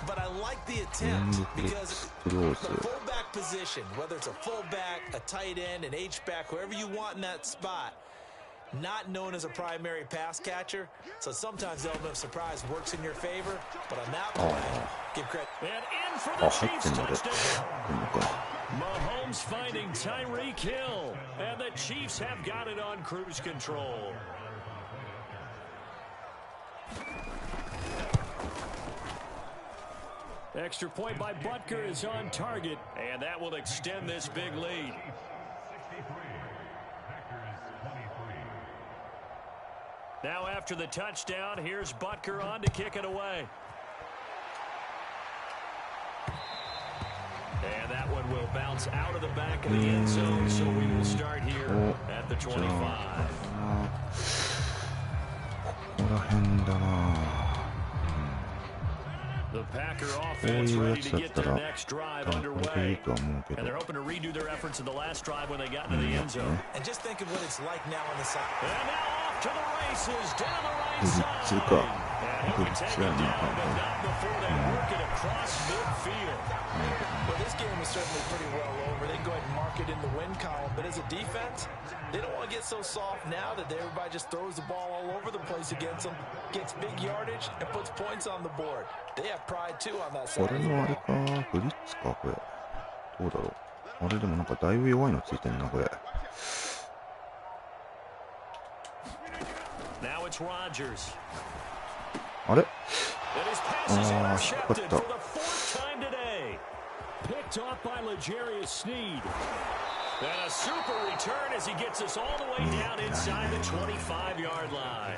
But I like the attempt because the fullback position, whether it's a fullback, a tight end, an H-back, whoever you want in that spot, not known as a primary pass catcher, so sometimes the element of surprise works in your favor, but on that play, give credit. And in for the Chiefs touchdown. Mahomes finding Tyreek Hill, and the Chiefs have got it on cruise control. Extra point by Butker is on target, and that will extend this big lead. Now after the touchdown, here's Butker on to kick it away. And that one will bounce out of the back of the end zone, so we will start here at the 25. The Packer こう offense いうや ready つ to だ get ったら their next drive 多分これでいい underway. とは思うけど And they're hoping to redo their efforts in the last drive when they got into う the ん end zone. And just think of what it's like now on the side. And now off to the races down the right ブリ side. ッツか And ブ he'll リ be ッ taken ツや down, な but not before they work it across midfield. Well, this game is certainly pretty well over. They can go ahead and mark it in the win column. But as a defense, they don't want to get so soft now that everybody just throws the ball all over the place against them, gets big yardage, and puts points on the board. They have pride, too, on that こ side. れのあれかブリッツかこれどうだろうあれでもなんかだいぶ弱いのついてんなこれ Now it's Rodgers. あれ And his pass is ああ引っかか intercepted った for the fourth time today. Picked off by L'Jarius Sneed. And a super return as he gets us all the way down inside the 25-yard line.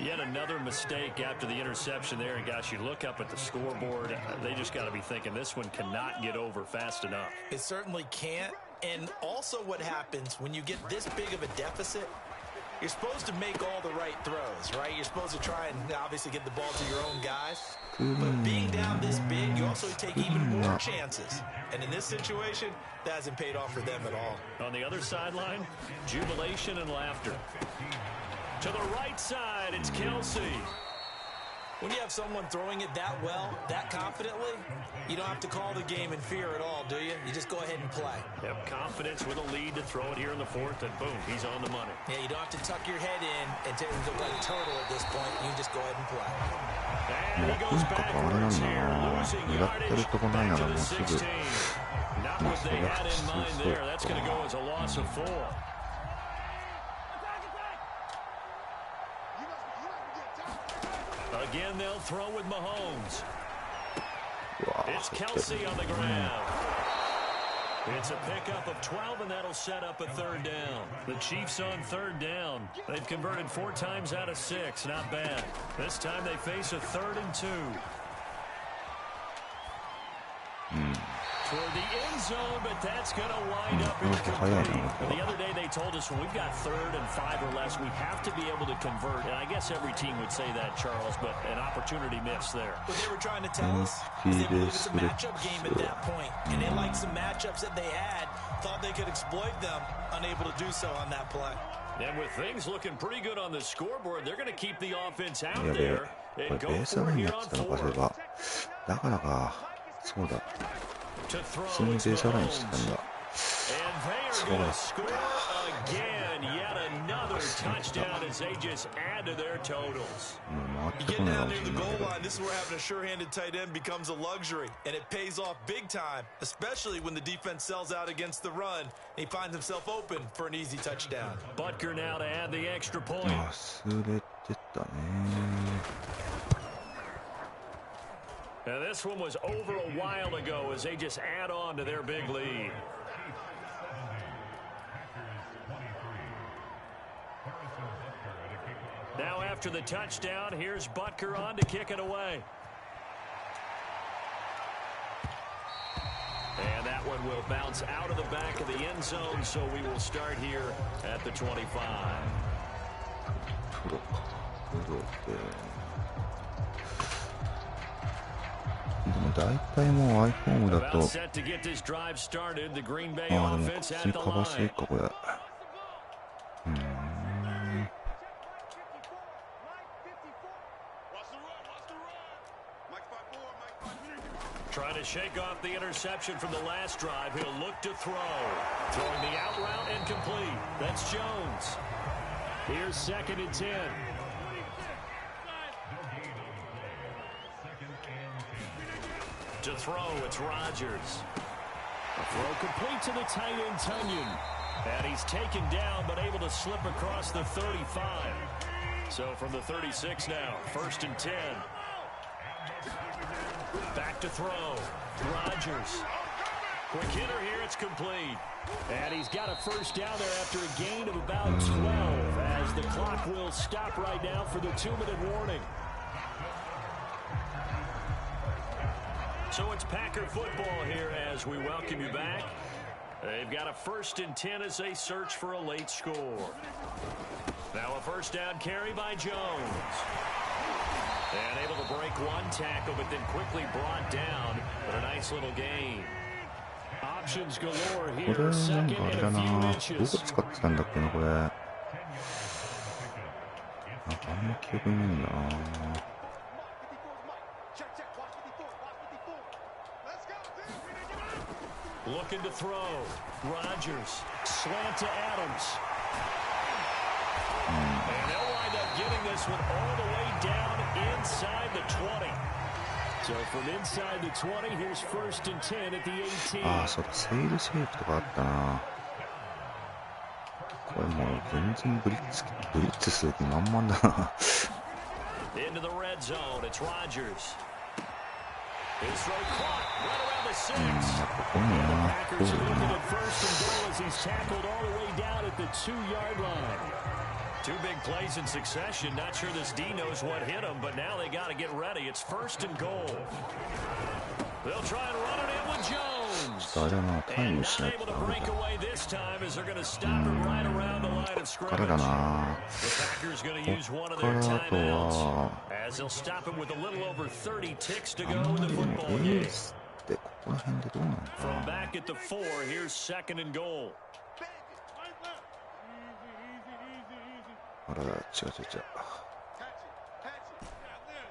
Yet another mistake after the interception there. And gosh, you look up at the scoreboard, they just got to be thinking this one cannot get over fast enough. It certainly can't. And also what happens when you get this big of a deficit, you're supposed to make all the right throws, right? You're supposed to try and obviously get the ball to your own guys. But being down this big, you also take even more chances. And in this situation, that hasn't paid off for them at all. On the other sideline, jubilation and laughter. To the right side, it's Kelsey. When you have someone throwing it that well, that confidently, you don't have to call the game in fear at all, do you? You just go ahead and play. Have confidence with a lead to throw it here in the fourth, and boom, he's on the money. Yeah, you don't have to tuck your head in and look like a turtle at this point. You can just go ahead and play. And he goes backwards here, losing yardage back to the 16. Not what they had in mind there. That's going to go as a loss of 4. Again, they'll throw with Mahomes. It's Kelsey on the ground. It's a pickup of 12, and that'll set up a third down. The Chiefs on third down. They've converted 4 times out of 6. Not bad. This time they face a 3rd and 2. Toward the end zone, but that's going to wind up incomplete. The other day they told us when we've got 3rd and 5 or less, we have to be able to convert. And I guess every team would say that, Charles, but an opportunity missed there. What they were trying to tell us is they believe it's a matchup game at that point. And they liked some matchups that they had, thought they could exploit them, unable to do so on that play. And with things looking pretty good on the scoreboard, they're going to keep the offense out やべえ there こ and れ go ベース for ラ it インに here なっ on てたのかそれ 4th. がだからかそうだ To 普 throw 通にベ is ースラインしてた Mahomes. んだ And they are going to score again. Yet another touchdown as they just add to their totals. もう回っ You て get こないか down も near し the れない goal けど line, this is where having a sure-handed tight end becomes a luxury, and it pays off big time, especially when the defense sells out against the run, and he finds himself open for an easy touchdown. Butker now to add the extra point. 忘れてたね And this one was over a while ago as they just add on to their big lead. Now after the touchdown, here's Butker on to kick it away. And that one will bounce out of the back of the end zone, so we will start here at the 25. プロかプロででも大体もう iPhone だと About set to get this drive started. The Green Bay ああでも offense 普通 at に the カバーしていい line. かこれTrying to shake off the interception from the last drive. He'll look to throw. Throwing the out route and complete. That's Jones. Here's 2nd and 10. To throw, it's Rodgers. A throw complete to the tight end, Tunyon. And he's taken down, but able to slip across the 35. So from the 36 now, 1st and 10. Back to throw. Rodgers. Quick hitter here, it's complete. And he's got a first down there after a gain of about 12 as the clock will stop right now for the 2-minute warning. So it's Packer football here as we welcome you back. They've got a 1st and 10 as they search for a late score. Now a first down carry by Jones. And able to break one tackle, but then quickly brought down. But a nice little gain. Options galore これ here. なん Second かあれ and だ a な、 few どこ inches. 使ってたんだっけなこれ。なんかあんま記憶にないんだな。 Looking to throw. Rodgers. Slant to Adams. And they'll wind up getting this one all the way down inside the 20. So from inside the 20, here's 1st and 10 at the 18. ああ、そうだ、セールセーフとかあったな。これもう全然ブリッツする気満々だな。Into the red zone. It's Rodgers. His throw caught right around the 6. ここもな、Packers are looking at 1st and goal as he's tackled all the way down at the 2-yard line. Two big plays in succession. Not sure this D knows what hit him, but now they got to get ready. It's 1st and goal. They'll try and run it in with Jones. あれだな、タイ And ム not しない able と to ダメ break だ。 away this time as they're going to stop it right around the line of こっ scrimmage. からだな。 The Packers going to こ use one っ of か their らあと timeouts は、 as they'll stop him with a little over 30 ticks to あ go ん in ま the りでも football エ game. ースってここら辺でどうなのか From な。 back at the 4, here's 2nd and goal. あらら、違う。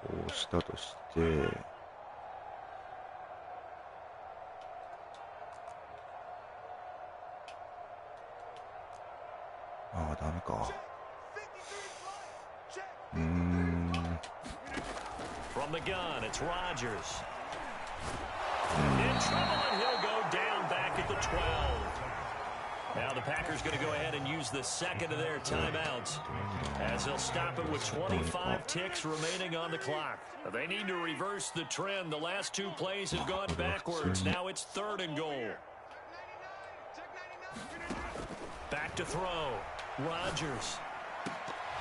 こうしたとして、ああ、ダメか。From the gun, it's Rodgers. In trouble, and he'll go down back at the 12. Now the Packers going to go ahead and use the second of their timeouts as they'll stop it with 25 ticks remaining on the clock. They need to reverse the trend. The last two plays have gone backwards. Now it's 3rd and goal. Back to throw. Rodgers.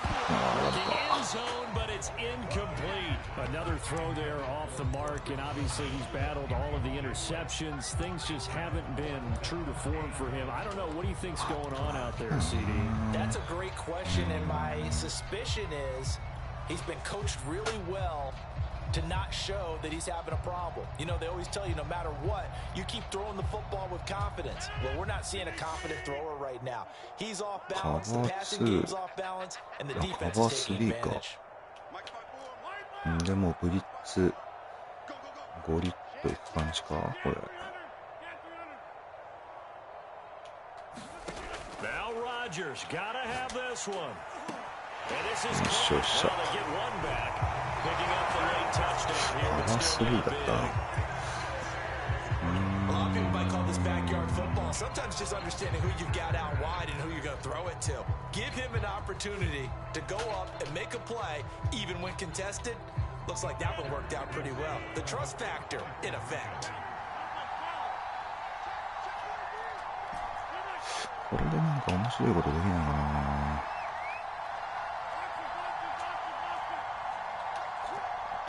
Looking in zone, but it's incomplete. Another throw there off the mark, and obviously he's battled all of the interceptions. Things just haven't been true to form for him. I don't know. What do you think's going on out there, CD? That's a great question, and my suspicion is he's been coached really well to not show that he's having a problem. You know, they always tell you no matter what, you keep throwing the football with confidence. Well, we're not seeing a confident thrower right now. He's off balance, the passing game's off balance, and the defense is taking advantage. でもブリッツゴリッといく感じかこれ。 Now Rodgers gotta have this one. And this is よしよっしゃ。 they get one back. Picking up the late touchdown here. パワースリーだったな。 A lot of people might call this backyard football. Sometimes just understanding who you've got out wide and who you're going to throw it to. Give him an opportunity to go up and make a play, even when contested. Looks like that one worked out pretty well. The trust factor in effect. これでなんか面白いことできないかな。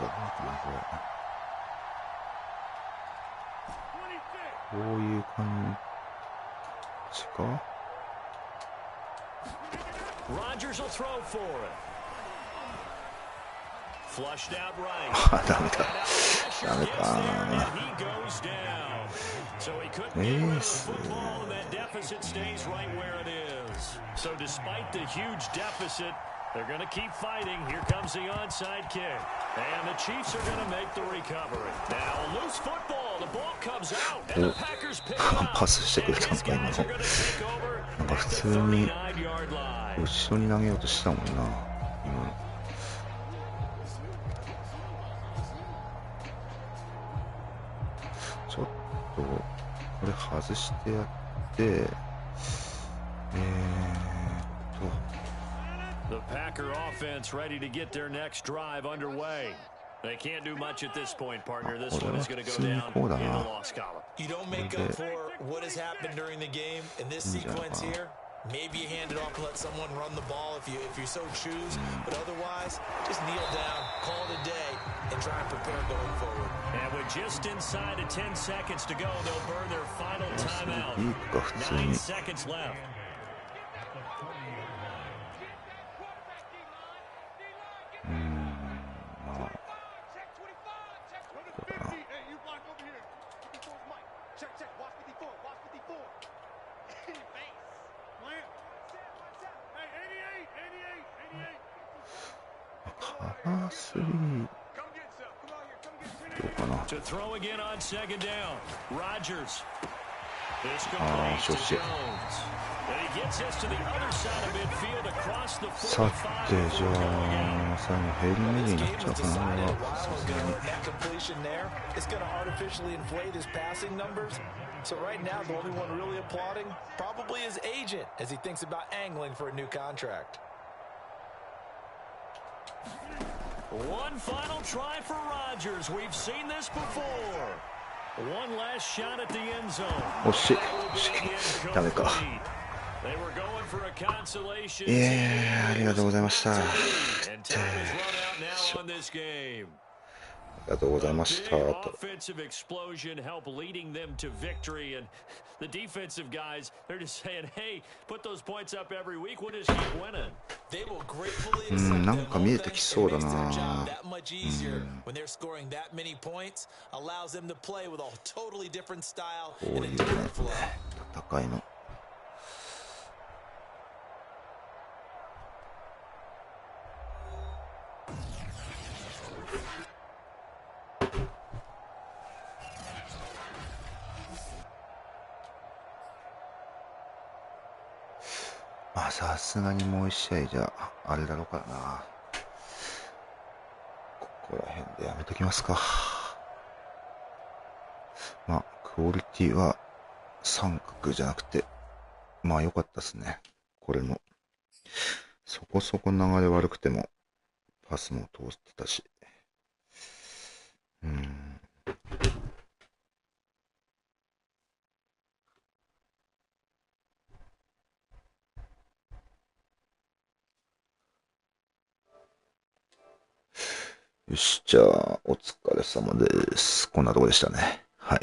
どうかなこれ。こういう感じか。 Rodgers will throw for it. Flushed out right. あ、ダメだ。ダメか。 He goes down. So he couldn't get rid of the football, and that deficit stays right where it is. So despite the huge deficit, they're going to keep fighting. Here comes the onside kick. And the Chiefs are going to make the recovery. Now a loose football. The ball comes out. And the Packers pick it up. パスしてくれたんか今の。なんか普通に後ろに投げようとしたもんな。ちょっとこれ外してやって。The Packer offense ready to get their next drive underway. They can't do much at this point, partner. This one is going to go down in the loss column. You don't make up for what has happened during the game in this sequence here. Maybe you hand it off and let someone run the ball if you so choose. But otherwise, just kneel down, call it a day, and try and prepare going forward. And with just inside of 10 seconds to go, they'll burn their final timeout. 9 seconds left. まあカバー3どうかな。ああ、承知。さて、じゃあ、最後ヘイリーメリーになっちゃうかな、さすがに。So right now, the only one really applauding probably his agent as he thinks about angling for a new contract. One final try for Rodgers. We've seen this before. One last shot at the end zone. 惜しい。ダメか。ありがとうございました。ありがとうございましたと。なんか見えてきそうだな。こういうね、戦いの。まあさすがにもう一試合じゃあれだろうからな。ここら辺でやめときますか。まあクオリティは三角じゃなくてまあ良かったですね。これもそこそこ流れ悪くてもパスも通ってたし、よし、じゃあお疲れ様です。こんなとこでしたね。はい。